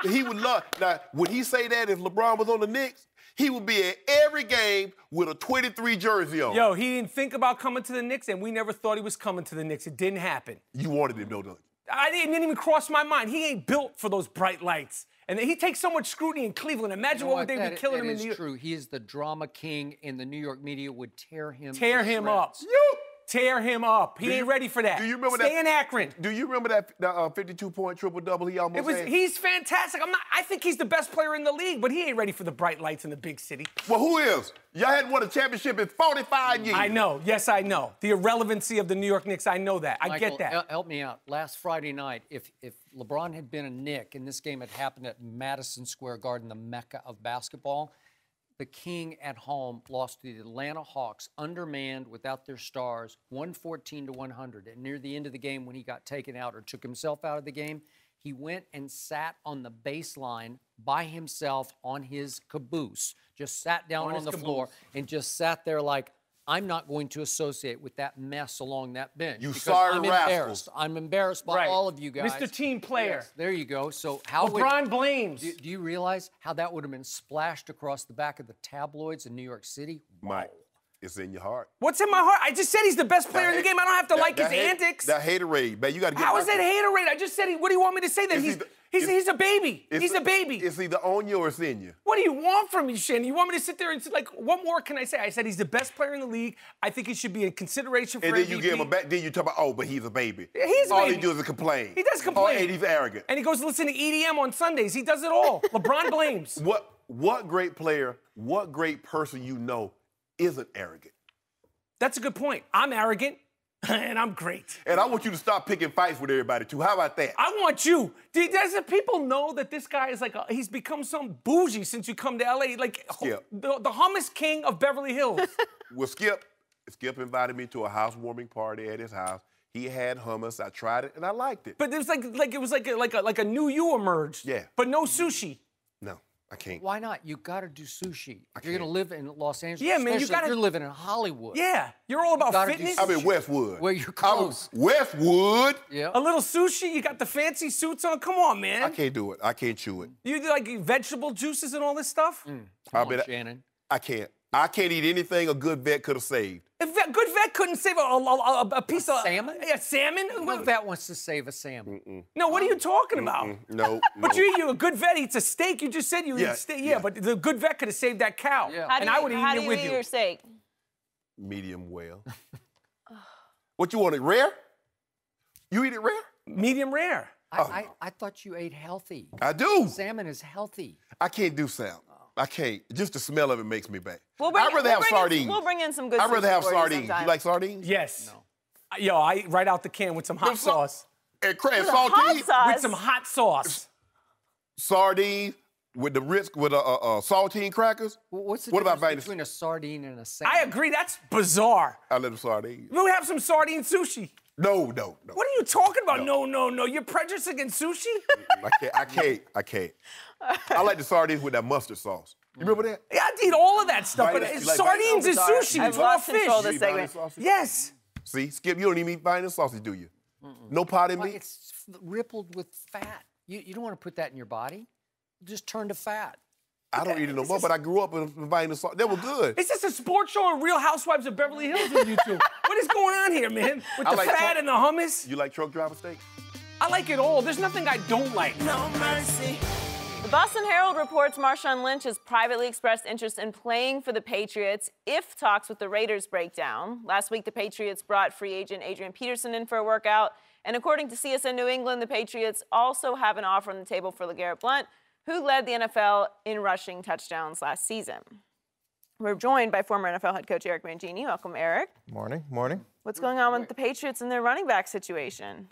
He would love, now, would he say that if LeBron was on the Knicks? He would be at every game with a 23 jersey on. Yo, he didn't think about coming to the Knicks, and we never thought he was coming to the Knicks. It didn't happen. You wanted him, though, don't you? It didn't even cross my mind. He ain't built for those bright lights. And he takes so much scrutiny in Cleveland. Imagine what would they be killing him in New York. That is true. He is the drama king, and the New York media would tear him up. Tear him up. He ain't ready for that. Do you remember Stay in Akron. Do you remember that 52-point triple-double he almost had? He's fantastic. I think he's the best player in the league, but he ain't ready for the bright lights in the big city. Well, who is? Y'all hadn't won a championship in 45 years. I know. Yes, I know. The irrelevancy of the New York Knicks, I know that. I get that. Help me out. Last Friday night, if LeBron had been a Knick and this game had happened at Madison Square Garden, the mecca of basketball, the King at home lost to the Atlanta Hawks, undermanned, without their stars, 114-100. And near the end of the game, when he got taken out or took himself out of the game, he went and sat on the baseline by himself on his caboose, just sat down on the floor and just sat there like, I'm not going to associate with that mess along that bench. You sorry rascals. I'm embarrassed by all of you guys. Mr. Team Player. Yes, there you go. So how LeBron blames. Do you realize how that would have been splashed across the back of the tabloids in New York City? Mike, it's in your heart. What's in my heart? I just said he's the best player in the game. I don't have to like his antics. That haterade, man. You got to get. How is that haterade? I just said, what do you want me to say then? He's a baby. He's a baby. It's either on you or it's in you. What do you want from me, Shannon? You want me to sit there and say, like, what more can I say? I said he's the best player in the league. I think he should be in consideration for MVP. And then you give him a back. Then you talk about, oh, but he's a baby. Yeah, he's a baby. All he does is complain. He does complain. Oh, and he's arrogant. And he goes to listen to EDM on Sundays. He does it all. LeBron blames. What great player, what great person you know isn't arrogant? That's a good point. I'm arrogant. And I'm great. And I want you to stop picking fights with everybody, too. How about that? I want you. Does the people know that this guy is like, he's become some bougie since you come to L.A.? Like, Skip. The hummus king of Beverly Hills. Well, Skip invited me to a housewarming party at his house. He had hummus. I tried it, and I liked it. But it was like a new you emerged. Yeah. But no sushi. No. I can't. Why not? You got to do sushi. You're going to live in Los Angeles. Yeah, man, you're living in Hollywood. Yeah, you're all about fitness. I'm in Westwood. Where you're close. Westwood. Yeah. A little sushi. You got the fancy suits on. Come on, man. I can't do it. I can't chew it. You do like vegetable juices and all this stuff? Come on, Shannon. I can't. I can't eat anything a good vet could have saved. A good vet couldn't save a piece of salmon. Yeah, salmon. No vet wants to save a salmon. No, what are you talking about? No. But a good vet eats a steak. You just said you eat steak. Yeah, but the good vet could have saved that cow. Yeah. And I would have eaten it with you. How do you eat your steak? Medium well. What you want it rare? You eat it rare? Medium rare. I thought you ate healthy. I do. Salmon is healthy. I can't do salmon. I can't. Just the smell of it makes me bad. I'd rather have sardines. We'll bring in some good I'd rather sushi have for you sardines. sometime. You like sardines? Yes. No. Yo, I eat right out the can with some hot sauce. And Hot saltines. sauce? With some hot sauce. Sardines with the Ritz with saltine crackers. What's the What about difference between a sardine and a salmon? I agree. That's bizarre. I love sardines. We'll have some sardine sushi. No. What are you talking about? No. You're prejudiced against sushi? I can't. I like the sardines with that mustard sauce. You remember that? Yeah, I'd eat all of that stuff, but You like sardines is Sorry. sushi. I've It's all lost control of fish. this segment. Yes. See, Skip, you don't even eat vine and sausage, do you? No potted Why, meat? it's rippled with fat. You don't want to put that in your body. Just turn to fat. I don't eat it no more, but I grew up with vine and sausage. They were good. Is this a sports show or Real Housewives of Beverly Hills with you two? What is going on here, man? With I the like fat and the hummus? You like truck driver steak? I like it all. There's nothing I don't like. No mercy. The Boston Herald reports Marshawn Lynch has privately expressed interest in playing for the Patriots if talks with the Raiders break down. Last week, the Patriots brought free agent Adrian Peterson in for a workout. And according to CSN New England, the Patriots also have an offer on the table for LeGarrette Blount, who led the NFL in rushing touchdowns last season. We're joined by former NFL head coach Eric Mangini. Welcome, Eric. Morning. What's going on with the Patriots and their running back situation?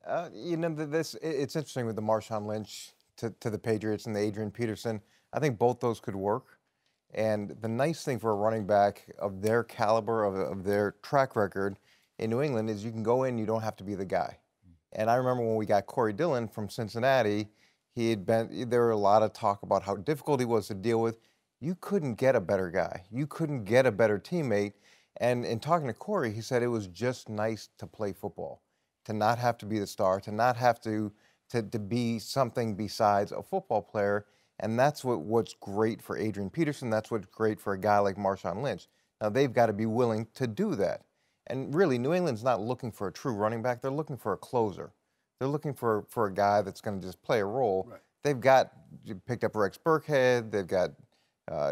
It's interesting with the Marshawn Lynch to the Patriots and the Adrian Peterson. I think both those could work. And the nice thing for a running back of their caliber, of their track record in New England is you can go in, you don't have to be the guy. And I remember when we got Corey Dillon from Cincinnati, there were a lot of talk about how difficult he was to deal with. You couldn't get a better guy. You couldn't get a better teammate. And in talking to Corey, he said it was just nice to play football, to not have to be the star, to not have to be something besides a football player. And that's what's great for Adrian Peterson. That's what's great for a guy like Marshawn Lynch. Now, they've got to be willing to do that. And really, New England's not looking for a true running back. They're looking for a closer. They're looking for a guy that's going to just play a role. Right. They've picked up Rex Burkhead. They've got,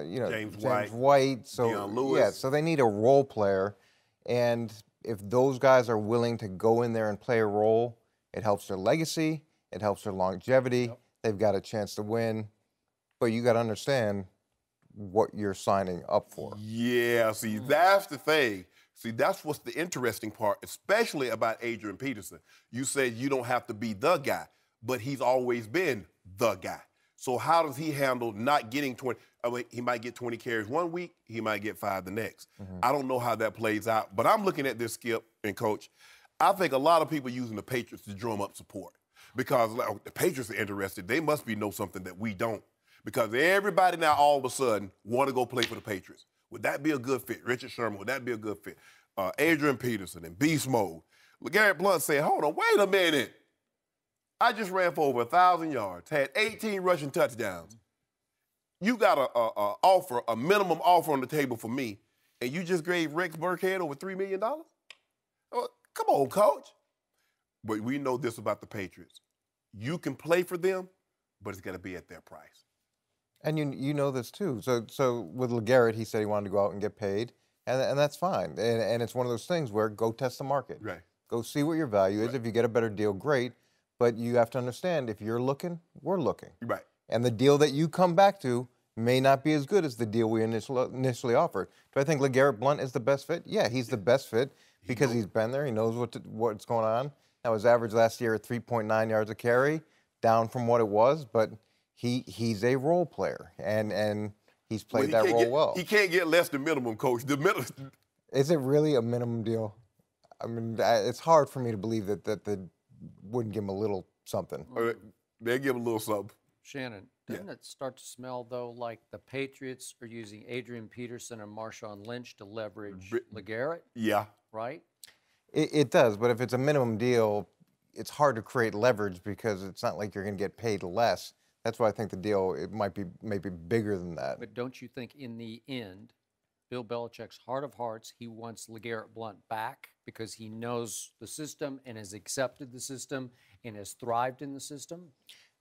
James White. So, Lewis. Yeah, so they need a role player. And if those guys are willing to go in there and play a role, it helps their legacy. It helps their longevity. Yep. They've got a chance to win. But you got to understand what you're signing up for. Yeah, see, that's the thing. See, that's what's the interesting part, especially about Adrian Peterson. You said you don't have to be the guy, but he's always been the guy. So how does he handle not getting 20? I mean, he might get 20 carries one week, he might get 5 the next. I don't know how that plays out, but I'm looking at this, Skip and Coach. I think a lot of people using the Patriots to drum up support because the Patriots are interested. They must know something that we don't because everybody now all of a sudden want to go play for the Patriots. Would that be a good fit? Richard Sherman, would that be a good fit? Adrian Peterson in beast mode. LeGarrette Blount said, hold on, wait a minute. I just ran for over 1,000 yards, had 18 rushing touchdowns. You got a minimum offer on the table for me, and you just gave Rex Burkhead over $3 million? Oh, come on, Coach. But we know this about the Patriots. You can play for them, but it's got to be at their price. And you know this too. So with LeGarrette, he said he wanted to go out and get paid, and that's fine. And it's one of those things where go test the market. Right. Go see what your value is. Right. If you get a better deal, great. But you have to understand, if you're looking, we're looking. Right. And the deal that you come back to may not be as good as the deal we initially offered. Do I think LeGarrette Blount is the best fit? Yeah, he's the best fit because he's been there. He knows what's going on. Now, his average last year at 3.9 yards a carry, down from what it was, but he's a role player, and he's played that role well. He can't get less than minimum, Coach. The minimum. Is it really a minimum deal? I mean, it's hard for me to believe that they wouldn't give him a little something. They'll give him a little something. Shannon, doesn't it start to smell, though, like the Patriots are using Adrian Peterson and Marshawn Lynch to leverage LeGarrette? Yeah. Right? It does, but if it's a minimum deal, it's hard to create leverage because it's not like you're going to get paid less. That's why I think the deal, it might be maybe bigger than that. But don't you think in the end, Bill Belichick's heart of hearts, he wants LeGarrette Blount back because he knows the system and has accepted the system and has thrived in the system?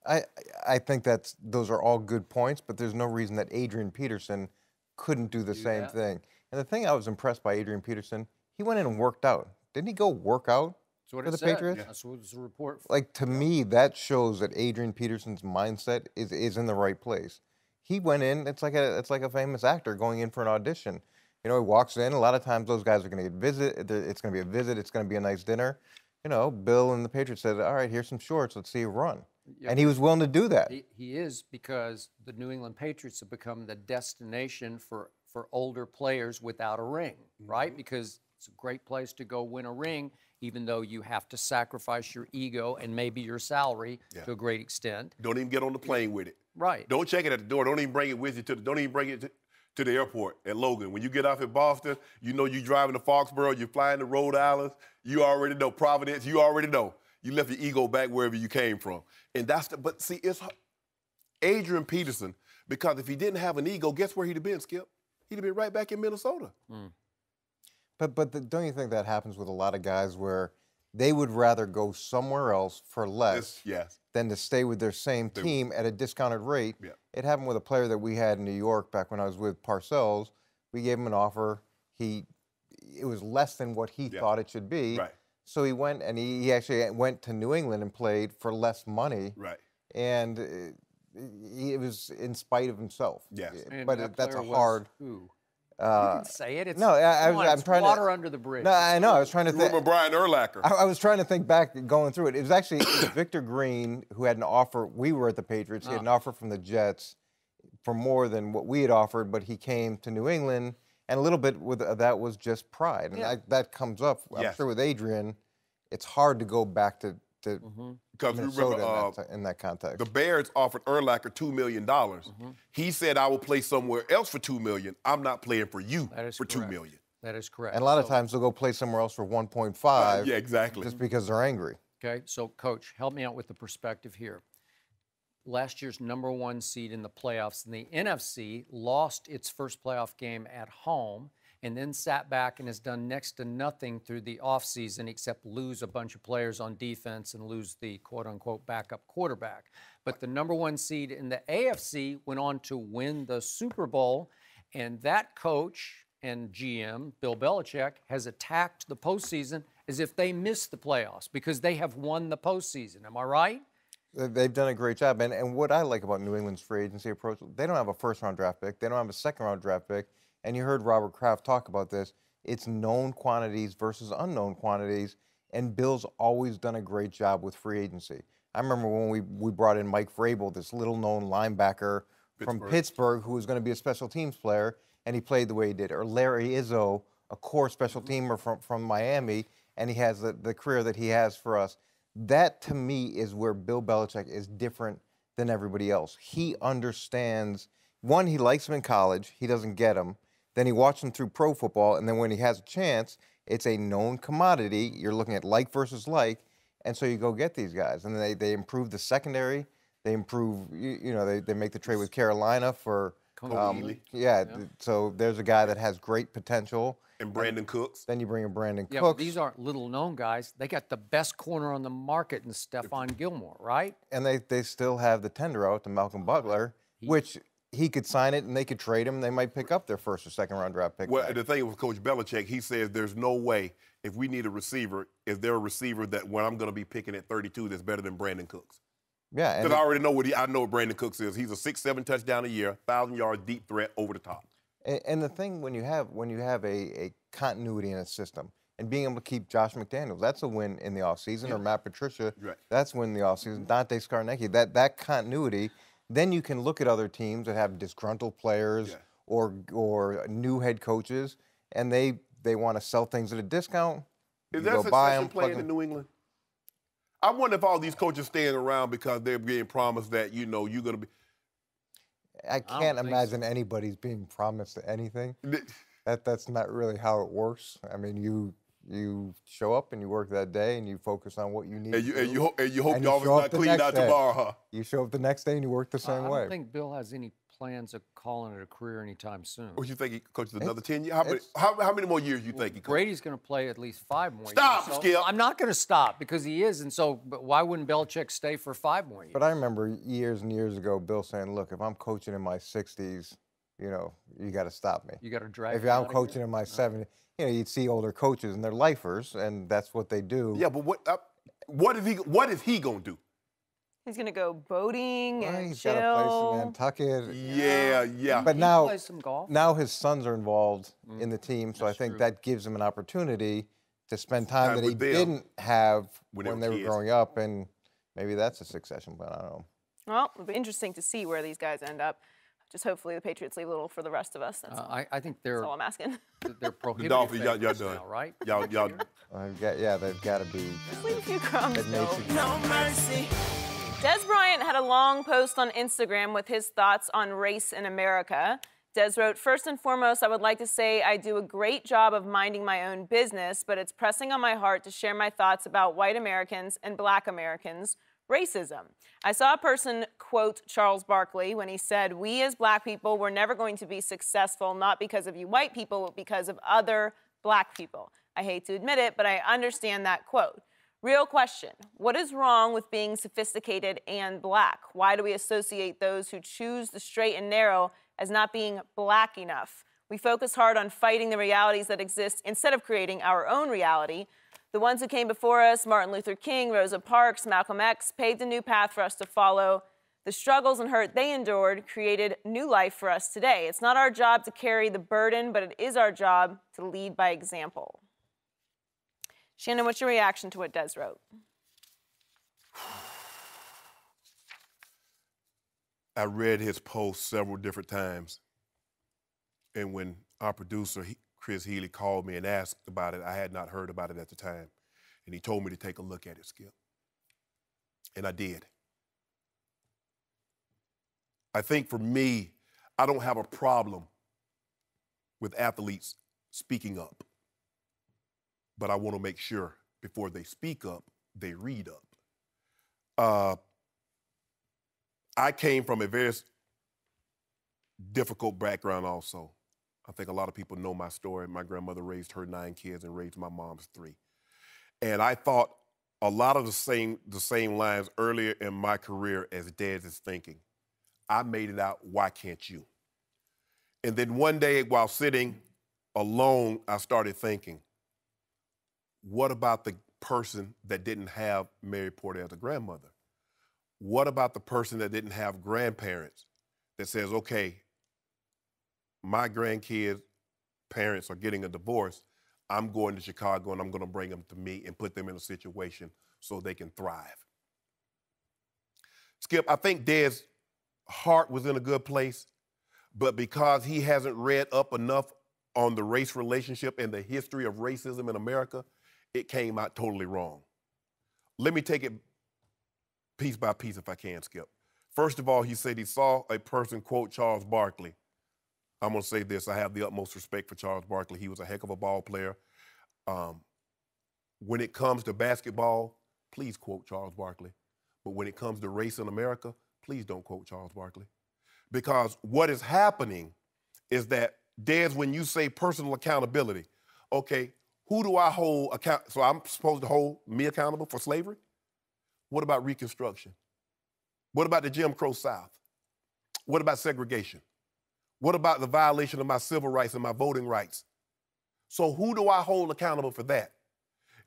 I think those are all good points, but there's no reason that Adrian Peterson couldn't do the same thing. And the thing I was impressed by Adrian Peterson, he went in and worked out. Didn't he go work out That's what for it the said. Patriots? That's what the report. Like, to me, that shows that Adrian Peterson's mindset is in the right place. He went in, it's like a famous actor going in for an audition. You know, he walks in, a lot of times those guys are going to get it's going to be a visit, it's going to be a nice dinner. You know, Bill and the Patriots said, all right, here's some shorts, let's see you run. Yeah, and he was willing to do that. He is, because the New England Patriots have become the destination for older players without a ring, right? Because it's a great place to go win a ring, even though you have to sacrifice your ego and maybe your salary to a great extent. Don't even get on the plane with it. Right. Don't check it at the door. Don't even bring it with you don't even bring it to the airport at Logan. When you get off at Boston, you know you're driving to Foxborough, you're flying to Rhode Island, you already know Providence, you already know. You left your ego back wherever you came from. And but see, it's Adrian Peterson, because if he didn't have an ego, guess where he'd have been, Skip? He'd have been right back in Minnesota. But don't you think that happens with a lot of guys where they would rather go somewhere else for less than to stay with their same team at a discounted rate? Yeah. It happened with a player that we had in New York back when I was with Parcells. We gave him an offer. It was less than what he thought it should be. Right. So he went, and he actually went to New England and played for less money. Right. And it was in spite of himself. Yes. But that's a hard. Who? You can say it. It's, no, I'm trying water to. under the bridge. No, I know. I was trying to think. Remember Brian Urlacher? I was trying to think back, going through it. It was actually Victor Green who had an offer. We were at the Patriots. He had an offer from the Jets for more than what we had offered, but he came to New England, and a little bit with that was just pride, and that comes up. I'm sure with Adrian, it's hard to go back to because Minnesota in that context. The Bears offered Urlacher $2 million. He said, "I will play somewhere else for $2 million. I'm not playing for you for $2 million." That is correct. And a lot of times they'll go play somewhere else for 1.5. Yeah, exactly. Just because they're angry. Okay, so Coach, help me out with the perspective here. Last year's #1 seed in the playoffs in the NFC lost its first playoff game at home, and then sat back and has done next to nothing through the offseason except lose a bunch of players on defense and lose the quote-unquote backup quarterback. But the #1 seed in the AFC went on to win the Super Bowl, and that coach and GM, Bill Belichick, has attacked the postseason as if they missed the playoffs because they have won the postseason. Am I right? They've done a great job. And what I like about New England's free agency approach, they don't have a first-round draft pick. They don't have a second-round draft pick. And you heard Robert Kraft talk about this. It's known quantities versus unknown quantities, and Bill's always done a great job with free agency. I remember when we brought in Mike Vrabel, this little-known linebacker from Pittsburgh who was going to be a special teams player, and he played the way he did. Or Larry Izzo, a core special teamer from Miami, and he has the career that he has for us. That, to me, is where Bill Belichick is different than everybody else. He understands, one, he likes him in college. He doesn't get him. Then he watched him through pro football, and then when he has a chance, it's a known commodity. You're looking at like versus like, and so you go get these guys. And they improve the secondary. They improve, they make the trade with Carolina for so there's a guy that has great potential. And Brandon Cooks. Then you bring in Brandon Cooks. But these aren't little-known guys. They got the best corner on the market in Stephon Gilmore, right? And they still have the tender out to Malcolm Butler, which he could sign it and they could trade him. They might pick up their first or second round draft pick. Well, the thing with Coach Belichick, he says there's no way if we need a receiver, is there a receiver that when I'm going to be picking at 32 that's better than Brandon Cooks? Yeah. Because I already know I know what Brandon Cooks is. He's a 6-7 touchdown a year, 1,000-yard deep threat over the top. And the thing when you have a continuity in a system and being able to keep Josh McDaniels, that's a win in the offseason, or Matt Patricia, that's a win in the offseason. Dante Scarnecchia, that continuity, then you can look at other teams that have disgruntled players or new head coaches, and they want to sell things at a discount. Is there succession plan in New England? I wonder if all these coaches staying around because they're being promised that, you're going to be. I can't imagine anybody's being promised anything. That's not really how it works. I mean, you show up and you work that day and you focus on what you need. And you hope your office not cleaned out tomorrow, huh? You show up the next day and you work the same way. I don't think Bill has any plans of calling it a career anytime soon. What you think he coaches another 10 years? How many more years you think he coaches? Brady's going to play at least 5 more years. Stop, Skip. I'm not going to stop because he is, and so but why wouldn't Belichick stay for 5 more years? But I remember years and years ago Bill saying, look, if I'm coaching in my 60s, you got to stop me. You got to drag. If I'm coaching in my 70s, you'd see older coaches and they're lifers, and that's what they do. Yeah, but what is he gonna do? He's gonna go boating and He's chill. got a place in Nantucket. Yeah. But He now, plays some golf. now his sons are involved in the team, so I think that gives him an opportunity to spend time that he with them didn't have when when they they were were kids. growing up, and maybe that's a succession plan. I don't know. Well, it'll be interesting to see where these guys end up. Just hopefully the Patriots leave a little for the rest of us. That's I think they're all I'm asking. they're prohibited. Dolphins, y'all favorites done. now, right? Y'all. They've got to be. Just leave a few crumbs, It Bill. makes it- No mercy. Dez Bryant had a long post on Instagram with his thoughts on race in America. Dez wrote, "First and foremost, I would like to say I do a great job of minding my own business, but it's pressing on my heart to share my thoughts about white Americans and black Americans, racism. I saw a person quote Charles Barkley when he said, 'We as black people were never going to be successful, not because of you white people, but because of other black people.' I hate to admit it, but I understand that quote. Real question, what is wrong with being sophisticated and black? Why do we associate those who choose the straight and narrow as not being black enough? We focus hard on fighting the realities that exist instead of creating our own reality. The ones who came before us, Martin Luther King, Rosa Parks, Malcolm X, paved a new path for us to follow. The struggles and hurt they endured created new life for us today. It's not our job to carry the burden, but it is our job to lead by example." Shannon, what's your reaction to what Dez wrote? I read his post several different times, and when our producer, Chris Healy, called me and asked about it, I had not heard about it at the time, and he told me to take a look at it, Skip, and I did. I think for me, I don't have a problem with athletes speaking up, but I want to make sure before they speak up, they read up. I came from a very difficult background also. I think a lot of people know my story. My grandmother raised her 9 kids and raised my mom's 3. And I thought a lot of the same lines earlier in my career as Dez is thinking. I made it out, why can't you? And then one day while sitting alone, I started thinking, what about the person that didn't have Mary Porter as a grandmother? What about the person that didn't have grandparents that says, okay, my grandkids' parents are getting a divorce, I'm going to Chicago and I'm going to bring them to me and put them in a situation so they can thrive. Skip, I think Dez's heart was in a good place, but because he hasn't read up enough on the race relationship and the history of racism in America, it came out totally wrong. Let me take it piece by piece if I can, Skip. First of all, he said he saw a person quote Charles Barkley. I'm going to say this. I have the utmost respect for Charles Barkley. He was a heck of a ball player. When it comes to basketball, please quote Charles Barkley. But when it comes to race in America, please don't quote Charles Barkley. Because what is happening is that, Dez, when you say personal accountability, okay, who do I hold account? So I'm supposed to hold me accountable for slavery? What about Reconstruction? What about the Jim Crow South? What about segregation? What about the violation of my civil rights and my voting rights? So who do I hold accountable for that?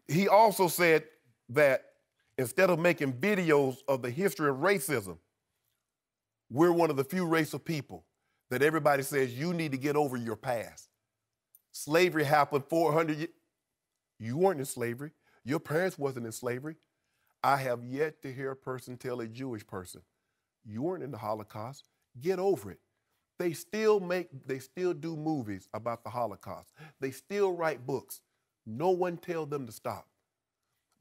He also said that instead of making videos of the history of racism, we're one of the few race of people that everybody says you need to get over your past. Slavery happened 400 years. You weren't in slavery. Your parents wasn't in slavery. I have yet to hear a person tell a Jewish person, you weren't in the Holocaust. Get over it. They still do movies about the Holocaust. They still write books. No one tells them to stop.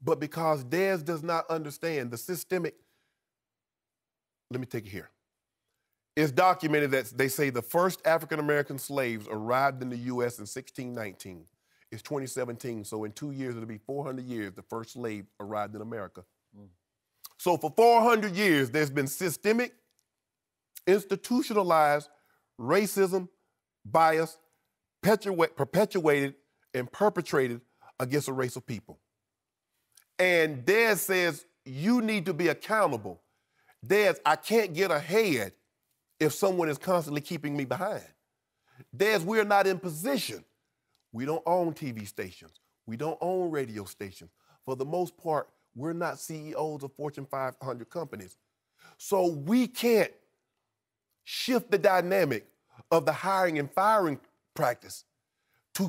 But because Dez does not understand the systemic, let me take it here. It's documented that they say the first African-American slaves arrived in the U.S. in 1619. It's 2017, so in 2 years, it'll be 400 years the first slave arrived in America. So for 400 years, there's been systemic, institutionalized racism, bias, perpetuated and perpetrated against a race of people. And Dez says, you need to be accountable. Dez, I can't get ahead if someone is constantly keeping me behind. Dez, we're not in position. We don't own TV stations. We don't own radio stations. For the most part, we're not CEOs of Fortune 500 companies. So we can't shift the dynamic of the hiring and firing practice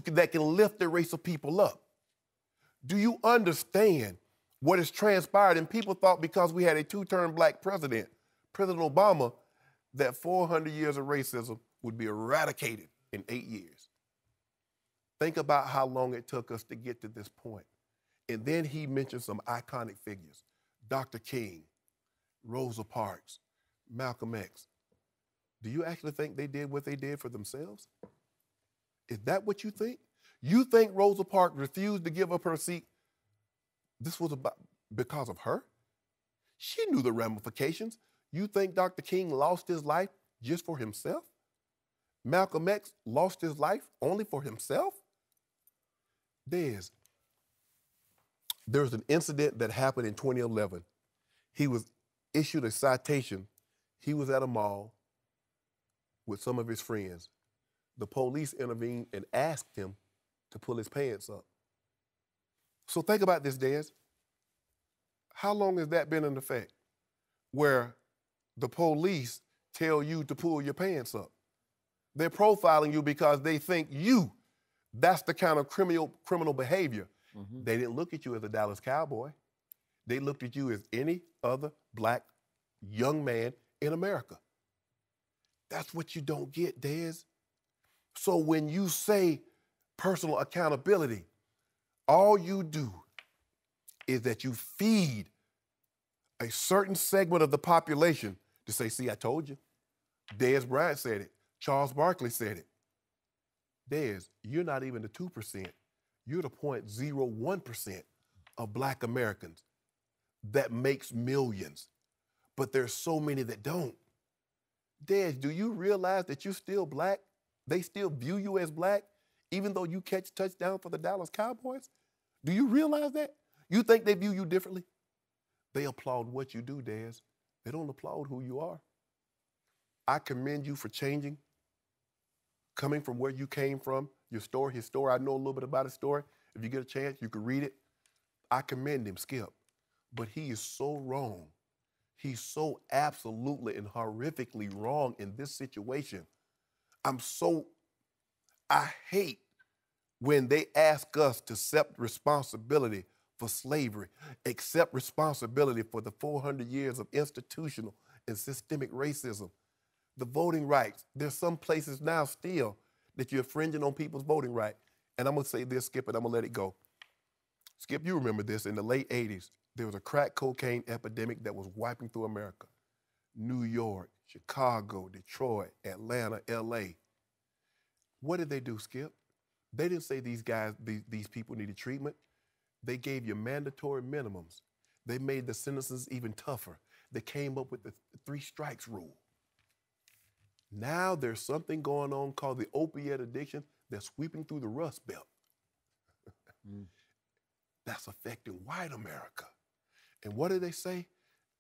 that can lift the race of people up. Do you understand what has transpired? And people thought because we had a two-term black president, President Obama, that 400 years of racism would be eradicated in 8 years. Think about how long it took us to get to this point. And then he mentioned some iconic figures, Dr. King, Rosa Parks, Malcolm X. Do you actually think they did what they did for themselves? Is that what you think? You think Rosa Parks refused to give up her seat? This was because of her? She knew the ramifications. You think Dr. King lost his life just for himself? Malcolm X lost his life only for himself? There's an incident that happened in 2011. He was issued a citation. He was at a mall with some of his friends. The police intervened and asked him to pull his pants up. So think about this, Dez. How long has that been in effect? Where the police tell you to pull your pants up. They're profiling you because they think that's the kind of criminal behavior. Mm-hmm. They didn't look at you as a Dallas Cowboy. They looked at you as any other black young man in America. That's what you don't get, Dez. So when you say personal accountability, all you do is that you feed a certain segment of the population to say, see, I told you. Dez Bryant said it. Charles Barkley said it. Dez, you're not even the 2%. You're the 0.01% of black Americans that makes millions. But there's so many that don't. Dez, do you realize that you're still black? They still view you as black, even though you catch touchdown for the Dallas Cowboys? Do you realize that? You think they view you differently? They applaud what you do, Dez. They don't applaud who you are. I commend you for changing, coming from where you came from, your story, his story. I know a little bit about his story. If you get a chance, you can read it. I commend him, Skip. But he is so wrong. He's so absolutely and horrifically wrong in this situation. I hate when they ask us to accept responsibility for slavery, accept responsibility for the 400 years of institutional and systemic racism. The voting rights, there's some places now still that you're infringing on people's voting right. And I'm gonna say this, Skip, and I'm gonna let it go. Skip, you remember this, in the late 80s, there was a crack cocaine epidemic that was wiping through America. New York, Chicago, Detroit, Atlanta, LA. What did they do, Skip? They didn't say these people needed treatment. They gave you mandatory minimums. They made the sentences even tougher. They came up with the 3 strikes rule. Now there's something going on called the opiate addiction that's sweeping through the Rust Belt. That's affecting white America. And what do they say?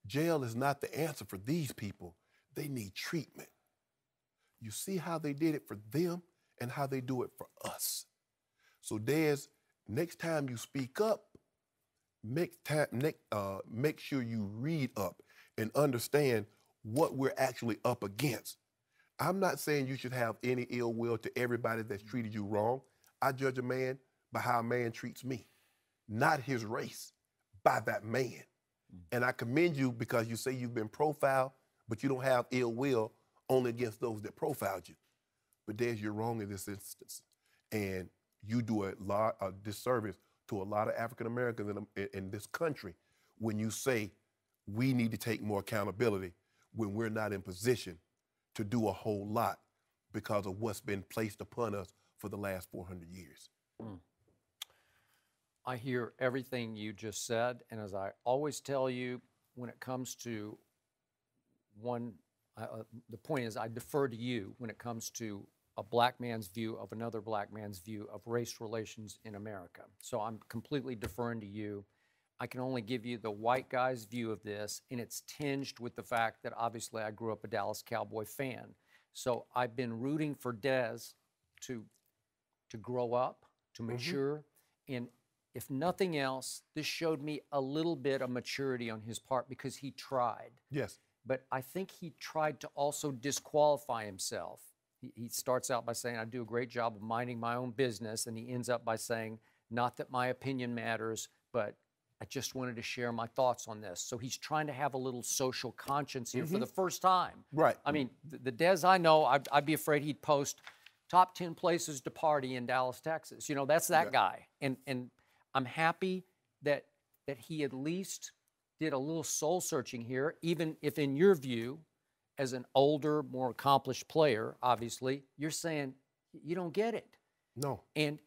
Jail is not the answer for these people. They need treatment. You see how they did it for them and how they do it for us. So Dez, next time you speak up, make sure you read up and understand what we're actually up against. I'm not saying you should have any ill will to everybody that's treated you wrong. I judge a man by how a man treats me, not his race, by that man. And I commend you because you say you've been profiled, but you don't have ill will only against those that profiled you. But Dez, you're wrong in this instance. And you do a disservice to a lot of African Americans in this country when you say we need to take more accountability when we're not in position to do a whole lot because of what's been placed upon us for the last 400 years. I hear everything you just said, and as I always tell you, when it comes to the point is I defer to you when it comes to a black man's view of another black man's view of race relations in America. So I'm completely deferring to you. I can only give you the white guy's view of this, and it's tinged with the fact that obviously I grew up a Dallas Cowboy fan. So I've been rooting for Dez to grow up, to mature, and if nothing else, this showed me a little bit of maturity on his part because he tried. Yes. But I think he tried to also disqualify himself. He starts out by saying, I do a great job of minding my own business, and he ends up by saying, not that my opinion matters, but I just wanted to share my thoughts on this. So he's trying to have a little social conscience here for the first time. Right. I mean, the Dez I know, I'd be afraid he'd post top 10 places to party in Dallas, Texas. You know, that's that guy. And I'm happy that he at least did a little soul searching here, even if in your view, as an older, more accomplished player, obviously, you're saying you don't get it. No. And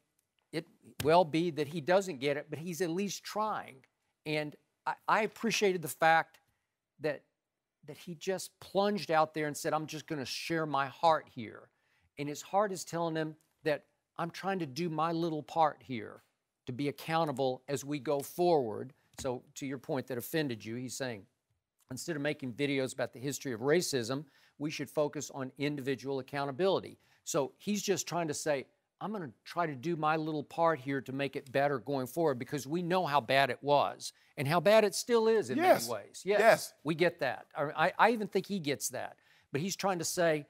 it well be that he doesn't get it, but he's at least trying. And I appreciated the fact that he just plunged out there and said, I'm just going to share my heart here. And his heart is telling him that I'm trying to do my little part here to be accountable as we go forward. So to your point that offended you, he's saying, instead of making videos about the history of racism, we should focus on individual accountability. So he's just trying to say, I'm going to try to do my little part here to make it better going forward because we know how bad it was and how bad it still is in many ways. Yes, we get that. I even think he gets that. But he's trying to say,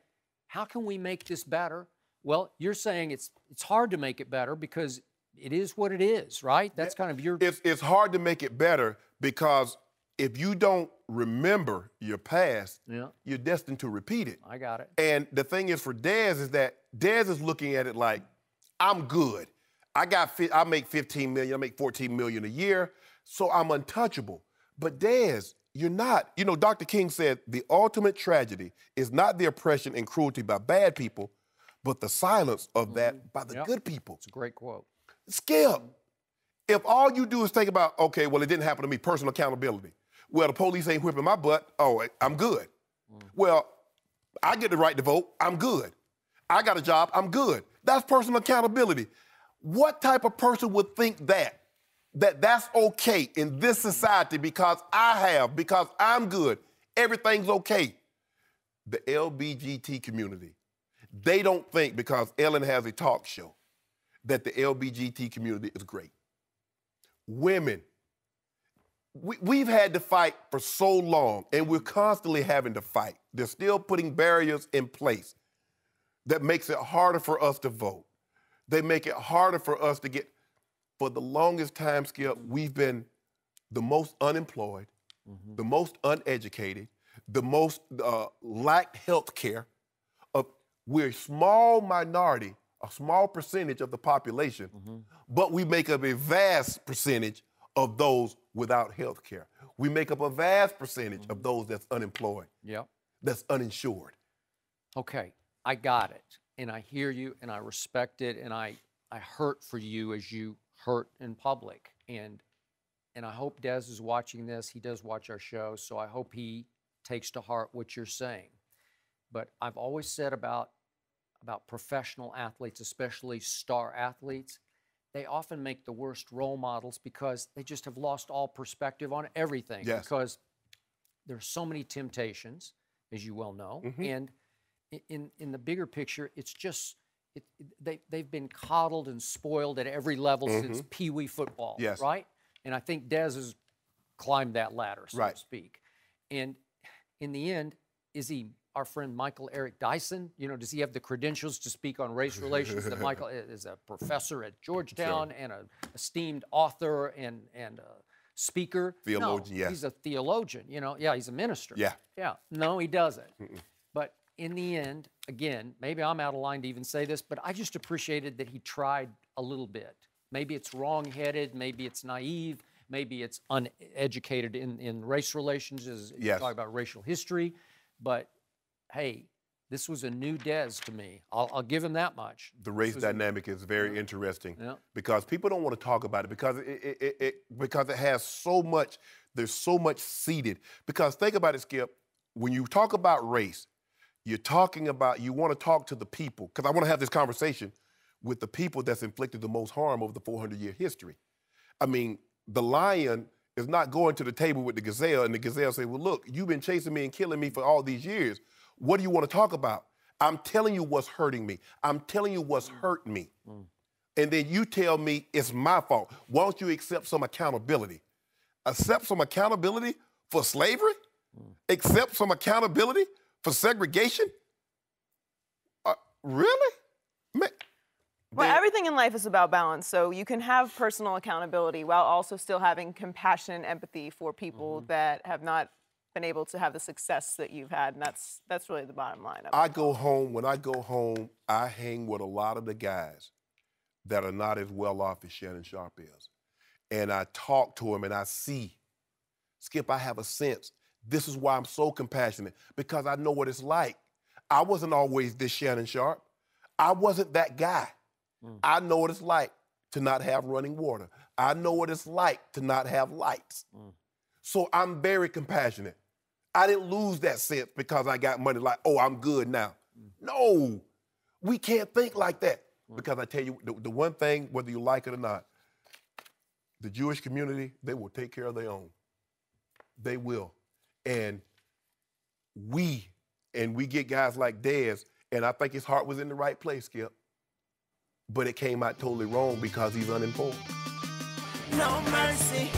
how can we make this better? Well, you're saying it's hard to make it better because it is what it is, right? That's kind of your... It's hard to make it better because if you don't remember your past, you're destined to repeat it. I got it. And the thing is for Dez is that Dez is looking at it like, I'm good. I make 15 million, I make 14 million a year, so I'm untouchable. But Dez, you're not. You know, Dr. King said the ultimate tragedy is not the oppression and cruelty by bad people, but the silence of that by the good people. It's a great quote. Skip, if all you do is think about, okay, well, it didn't happen to me, personal accountability. Well, the police ain't whipping my butt, oh, I'm good. Well, I get the right to vote, I'm good. I got a job, I'm good. That's personal accountability. What type of person would think that's okay in this society because I'm good, everything's okay? The LBGT community, they don't think because Ellen has a talk show that the LBGT community is great. Women, we've had to fight for so long, and we're constantly having to fight. They're still putting barriers in place that makes it harder for us to vote. They make it harder for us to get, for the longest time, Skip, we've been the most unemployed, the most uneducated, the most lacked health care. We're a small minority, a small percentage of the population, but we make up a vast percentage of those without health care. We make up a vast percentage of those that's unemployed, that's uninsured. Okay, I got it, and I hear you, and I respect it, and I hurt for you as you hurt in public, and I hope Dez is watching this. He does watch our show, so I hope he takes to heart what you're saying. But I've always said about professional athletes, especially star athletes, they often make the worst role models because they just have lost all perspective on everything. Because there's so many temptations, as you well know, and in the bigger picture, it's just they've been coddled and spoiled at every level since Pee-wee football, right? And I think Dez has climbed that ladder, so to speak. And in the end, is he our friend Michael Eric Dyson? You know, does he have the credentials to speak on race relations? That Michael is a professor at Georgetown and an esteemed author and a speaker. Theologian, no, he's a theologian. You know, he's a minister. No, he doesn't. But in the end, again, maybe I'm out of line to even say this, but I just appreciated that he tried a little bit. Maybe it's wrong-headed, maybe it's naive, maybe it's uneducated in race relations, as you talk about racial history, but hey, this was a new Dez to me. I'll give him that much. The race dynamic is very interesting because people don't want to talk about it because it has so much, there's so much seeded. Because think about it, Skip, when you talk about race, you're talking about, you want to talk to the people, because I want to have this conversation with the people that's inflicted the most harm over the 400-year history. I mean, the lion is not going to the table with the gazelle, and the gazelle say, well, look, you've been chasing me and killing me for all these years. What do you want to talk about? I'm telling you what's hurting me. I'm telling you what's hurt me. And then you tell me it's my fault. Why don't you accept some accountability? Accept some accountability for slavery? Accept some accountability for segregation? Really? Man. Well, everything in life is about balance. So you can have personal accountability while also still having compassion and empathy for people that have not been able to have the success that you've had. And that's really the bottom line. When I go home, I hang with a lot of the guys that are not as well off as Shannon Sharpe is. And I talk to them and I see, Skip, I have a sense. This is why I'm so compassionate, because I know what it's like. I wasn't always this Shannon Sharpe. I wasn't that guy. I know what it's like to not have running water. I know what it's like to not have lights. So I'm very compassionate. I didn't lose that sense because I got money like, oh, I'm good now. No, we can't think like that. Because I tell you, the one thing, whether you like it or not, the Jewish community, they will take care of their own. They will. And we get guys like Dez, and I think his heart was in the right place, Skip. But it came out totally wrong because he's uninformed. No mercy.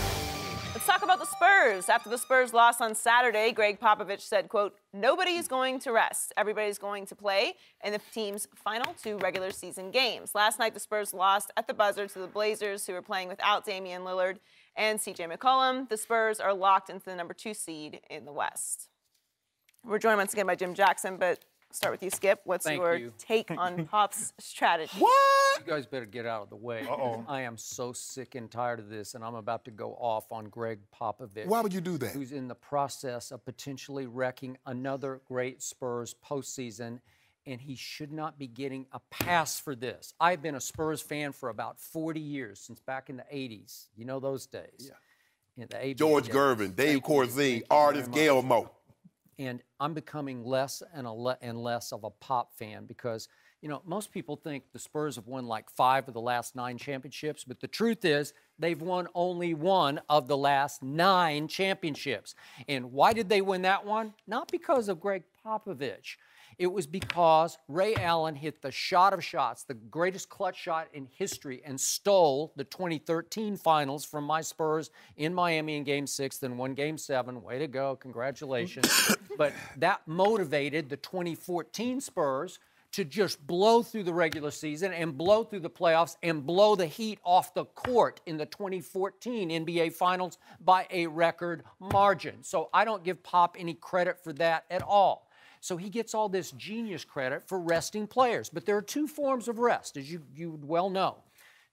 Let's talk about the Spurs. After the Spurs lost on Saturday, Greg Popovich said, quote, "Nobody's going to rest. Everybody's going to play in the team's final 2 regular season games." Last night, the Spurs lost at the buzzer to the Blazers, who were playing without Damian Lillard and CJ McCollum. The Spurs are locked into the number 2 seed in the West. We're joined once again by Jim Jackson, but start with you, Skip. What's your take on Pop's strategy? What? You guys better get out of the way. I am so sick and tired of this, and I'm about to go off on Greg Popovich. Why would you do that? Who's in the process of potentially wrecking another great Spurs postseason, and he should not be getting a pass for this. I've been a Spurs fan for about 40 years, since back in the 80s. You know those days. Yeah. The George Gervin, Dave Corzine, Artis Gilmore. And I'm becoming less and less of a Pop fan because, you know, most people think the Spurs have won like 5 of the last 9 championships, but the truth is they've won only 1 of the last 9 championships. And why did they win that one? Not because of Greg Popovich. It was because Ray Allen hit the shot of shots, the greatest clutch shot in history, and stole the 2013 finals from my Spurs in Miami in Game 6, then won Game 7. Way to go. Congratulations. But that motivated the 2014 Spurs to just blow through the regular season and blow through the playoffs and blow the Heat off the court in the 2014 NBA Finals by a record margin. So I don't give Pop any credit for that at all. So he gets all this genius credit for resting players. But there are 2 forms of rest, as you well know.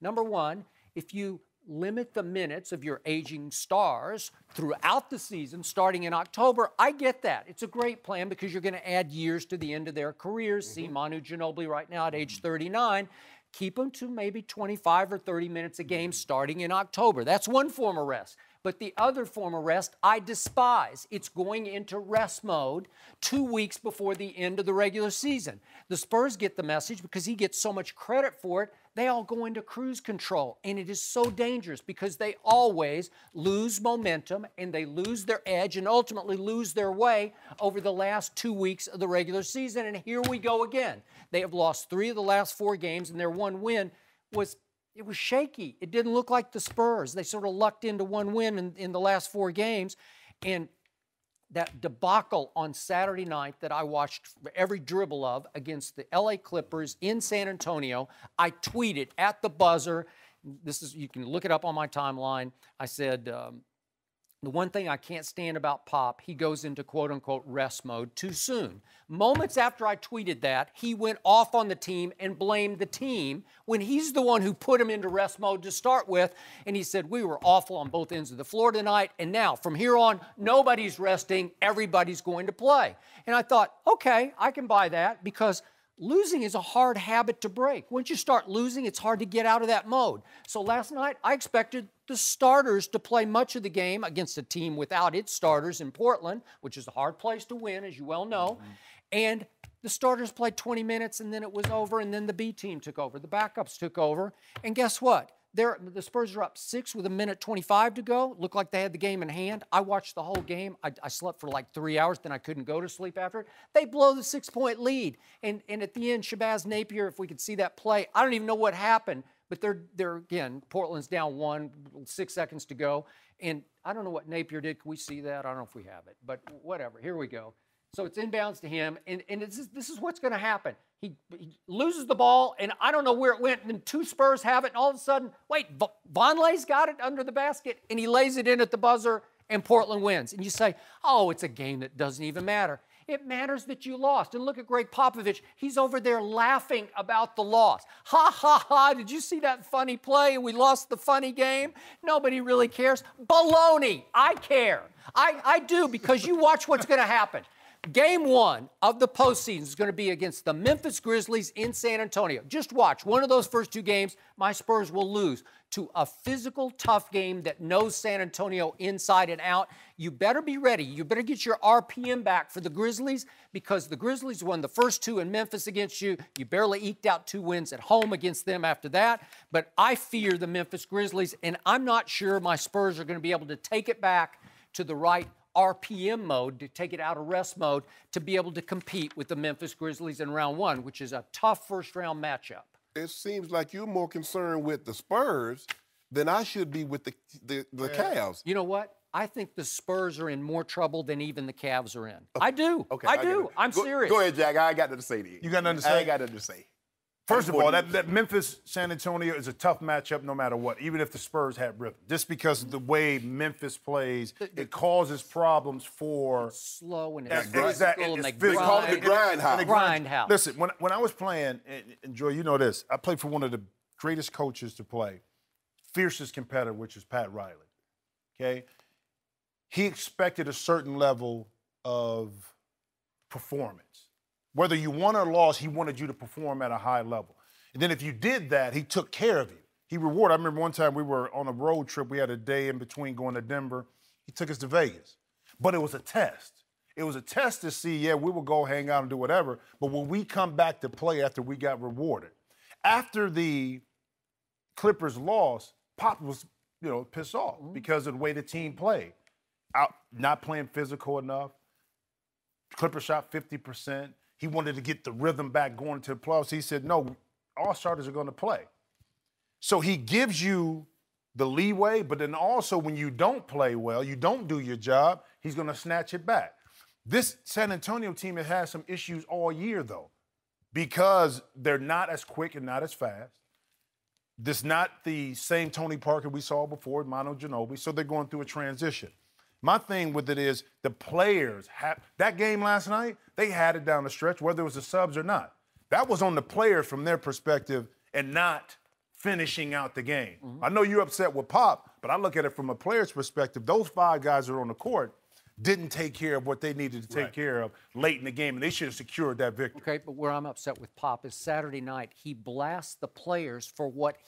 Number one, if you limit the minutes of your aging stars throughout the season, starting in October, I get that. It's a great plan because you're going to add years to the end of their careers. See Manu Ginobili right now at age 39. Keep them to maybe 25 or 30 minutes a game starting in October. That's one form of rest. But the other form of rest, I despise. It's going into rest mode 2 weeks before the end of the regular season. The Spurs get the message because he gets so much credit for it. They all go into cruise control, and it is so dangerous because they always lose momentum and they lose their edge and ultimately lose their way over the last 2 weeks of the regular season. And here we go again. They have lost 3 of the last 4 games, and their one win was shaky. It didn't look like the Spurs. They sort of lucked into one win in the last 4 games. And that debacle on Saturday night that I watched every dribble of against the LA Clippers in San Antonio, I tweeted at the buzzer. You can look it up on my timeline. I said, the one thing I can't stand about Pop, he goes into quote-unquote rest mode too soon. Moments after I tweeted that, he went off on the team and blamed the team when he's the one who put him into rest mode to start with. And he said, we were awful on both ends of the floor tonight, and now from here on, nobody's resting, everybody's going to play. And I thought, okay, I can buy that because losing is a hard habit to break. Once you start losing, it's hard to get out of that mode. So last night, I expected the starters to play much of the game against a team without its starters in Portland, which is a hard place to win, as you well know. And the starters played 20 minutes, and then it was over, and then the B team took over. The backups took over. And guess what? The Spurs are up 6 with 1:25 to go. Looked like they had the game in hand. I watched the whole game. I slept for like 3 hours, then I couldn't go to sleep after it. They blow the 6-point lead. And at the end, Shabazz Napier, if we could see that play, I don't even know what happened, but they're again, Portland's down 1, 6 seconds to go. And I don't know what Napier did. Can we see that? I don't know if we have it, but whatever. Here we go. So it's inbounds to him, and this is what's going to happen. He loses the ball, and I don't know where it went, and then 2 Spurs have it, and all of a sudden, wait, Vonleh's got it under the basket, and he lays it in at the buzzer, and Portland wins. And you say, oh, it's a game that doesn't even matter. It matters that you lost. And look at Greg Popovich. He's over there laughing about the loss. Ha, ha, ha. Did you see that funny play and we lost the funny game? Nobody really cares. Baloney. I care. I do, because you watch what's going to happen. Game 1 of the postseason is going to be against the Memphis Grizzlies in San Antonio. Just watch. One of those first 2 games, my Spurs will lose to a physical, tough game that knows San Antonio inside and out. You better be ready. You better get your RPM back for the Grizzlies, because the Grizzlies won the first 2 in Memphis against you. You barely eked out 2 wins at home against them after that. But I fear the Memphis Grizzlies, and I'm not sure my Spurs are going to be able to take it back to the right RPM mode, to take it out of rest mode, to be able to compete with the Memphis Grizzlies in round 1, which is a tough first-round matchup. It seems like you're more concerned with the Spurs than I should be with the Cavs. You know what? I think the Spurs are in more trouble than even the Cavs are in. I do. Okay, I do. I'm serious. Go ahead, Jack. I ain't got nothing to say to you. You got nothing to say? I ain't got nothing to say. First of all, that Memphis-San Antonio is a tough matchup no matter what, even if the Spurs had rhythm. Just because of the way Memphis plays, it causes problems for... It's slow and it's it's physical and they call it the grind house. Grindhouse. Listen, when I was playing, and Joy, you know this, I played for one of the greatest coaches to play, fiercest competitor, which is Pat Riley, okay? He expected a certain level of performance. Whether you won or lost, he wanted you to perform at a high level. And then if you did that, he took care of you. He rewarded. I remember one time we were on a road trip. We had a day in between going to Denver. He took us to Vegas. But it was a test. It was a test to see, yeah, we will go hang out and do whatever, but when we come back to play after we got rewarded. After the Clippers lost, Pop was, pissed off because of the way the team played. Out, not playing physical enough. Clippers shot 50%. He wanted to get the rhythm back going into the playoffs. He said, no, all starters are going to play. So he gives you the leeway, but then also when you don't play well, you don't do your job, he's going to snatch it back. This San Antonio team has had some issues all year, though, because they're not as quick and not as fast. This is not the same Tony Parker we saw before, Manu Ginobili, so they're going through a transition. My thing with it is the players have that game last night, they had it down the stretch, whether it was the subs or not. That was on the players from their perspective and not finishing out the game. I know you're upset with Pop, but I look at it from a player's perspective. Those 5 guys that are on the court didn't take care of what they needed to take care of late in the game, and they should have secured that victory. Okay, but where I'm upset with Pop is Saturday night, he blasts the players for what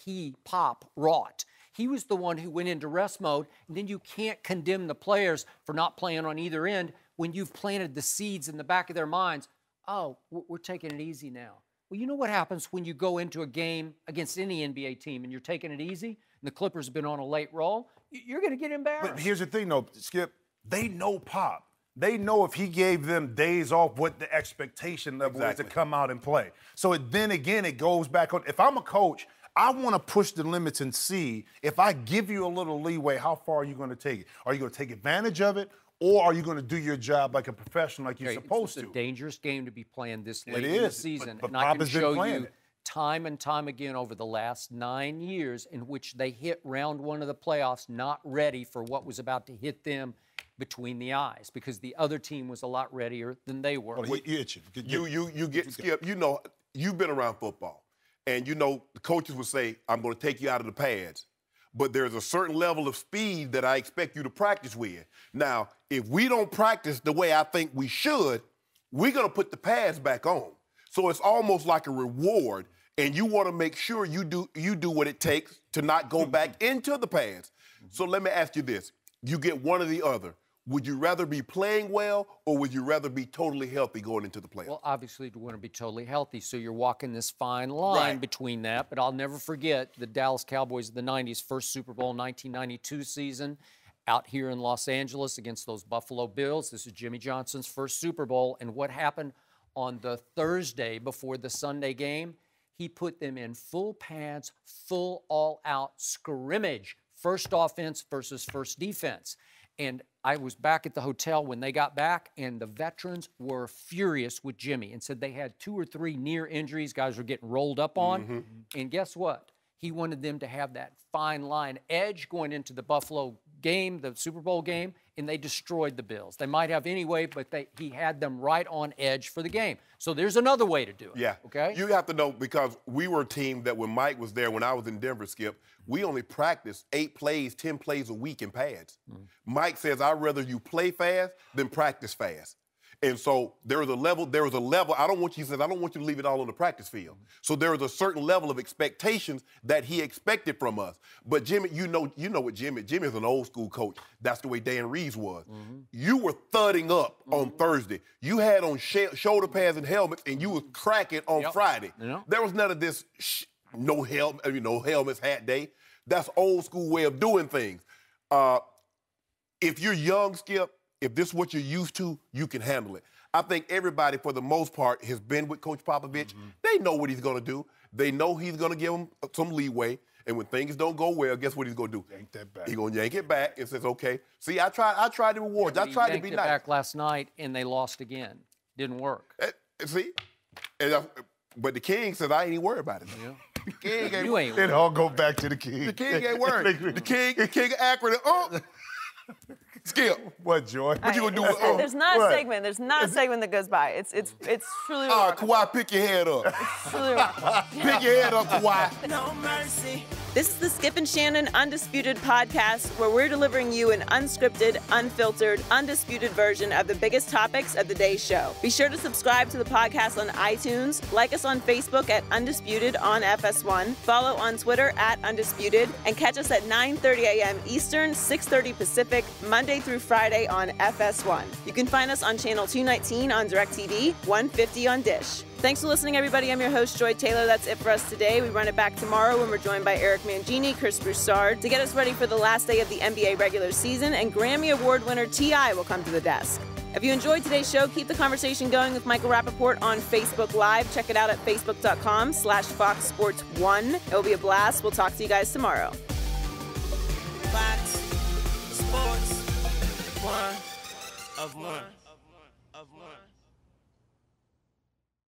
Pop, wrought. He was the one who went into rest mode, and then you can't condemn the players for not playing on either end when you've planted the seeds in the back of their minds. Oh, we're taking it easy now. Well, you know what happens when you go into a game against any NBA team and you're taking it easy, and the Clippers have been on a late roll? You're going to get embarrassed. But here's the thing, though, Skip. They know Pop. They know if he gave them days off, what the expectation level is to come out and play. So then again, it goes back on. If I'm a coach, I want to push the limits and see if I give you a little leeway, how far are you going to take it? Are you going to take advantage of it, or are you going to do your job like a professional, like you're supposed to? It's a dangerous game to be playing this late in the season. But and I can show you it. time and time again over the last 9 years in which they hit round 1 of the playoffs not ready for what was about to hit them between the eyes, because the other team was a lot readier than they were. You get Skip. You've been around football. And, the coaches will say, I'm going to take you out of the pads. But there's a certain level of speed that I expect you to practice with. Now, if we don't practice the way I think we should, we're going to put the pads back on. So it's almost like a reward, and you want to make sure you do what it takes to not go back into the pads. So let me ask you this. You get one or the other. Would you rather be playing well or would you rather be totally healthy going into the playoffs? Well, obviously, you want to be totally healthy, so you're walking this fine line between that. But I'll never forget the Dallas Cowboys of the 90s, first Super Bowl 1992 season, out here in Los Angeles against those Buffalo Bills. This is Jimmy Johnson's first Super Bowl. And what happened on the Thursday before the Sunday game? He put them in full pads, full all-out scrimmage, first offense versus first defense. And I was back at the hotel when they got back, and the veterans were furious with Jimmy and said they had 2 or 3 near injuries guys were getting rolled up on. And guess what? He wanted them to have that fine line edge going into the Buffalo game, the Super Bowl game, and they destroyed the Bills. They might have anyway, but he had them right on edge for the game. So there's another way to do it. Yeah. Okay? You have to know, because we were a team that when Mike was there, when I was in Denver, Skip, we only practiced 8 plays, 10 plays a week in pads. Mike says, I'd rather you play fast than practice fast. And so there was a level, I don't want you to leave it all on the practice field. So there was a certain level of expectations that he expected from us. But Jimmy, you know what Jimmy is an old school coach. That's the way Dan Reeves was. You were thudding up on Thursday. You had on shoulder pads and helmets, and you was cracking on Friday. There was none of this no helmets, hat day. That's old school way of doing things. If you're young, Skip, if this is what you're used to, you can handle it. I think everybody, for the most part, has been with Coach Popovich. They know what he's going to do. They know he's going to give them some leeway. And when things don't go well, guess what he's going to do? Yank that back. He's going to yank it back and says, okay. See, I tried to reward you. I tried to be nice. He yanked it back last night, and they lost again. Didn't work. See? But the King says, I ain't even worried about it. The King ain't worried. It all go back to the King. The King ain't worried. the King of Akron. Skip. What, Joy? What you gonna do with There's not a segment. There's not a segment that goes by. It's truly all right, Kawhi, pick your head up. It's truly remarkable. Pick your head up, Kawhi. No mercy. This is the Skip and Shannon Undisputed podcast, where we're delivering you an unscripted, unfiltered, undisputed version of the biggest topics of the day's show. Be sure to subscribe to the podcast on iTunes, like us on Facebook at Undisputed on FS1, follow on Twitter at Undisputed, and catch us at 9:30 a.m. Eastern, 6:30 Pacific, Monday through Friday on FS1. You can find us on channel 219 on DirecTV, 150 on Dish. Thanks for listening, everybody. I'm your host, Joy Taylor. That's it for us today. We run it back tomorrow when we're joined by Eric Mangini, Chris Broussard, to get us ready for the last day of the NBA regular season, and Grammy Award winner T.I. will come to the desk. If you enjoyed today's show, keep the conversation going with Michael Rappaport on Facebook Live. Check it out at facebook.com/Fox Sports 1. It will be a blast. We'll talk to you guys tomorrow. Fox Sports 1 of 1.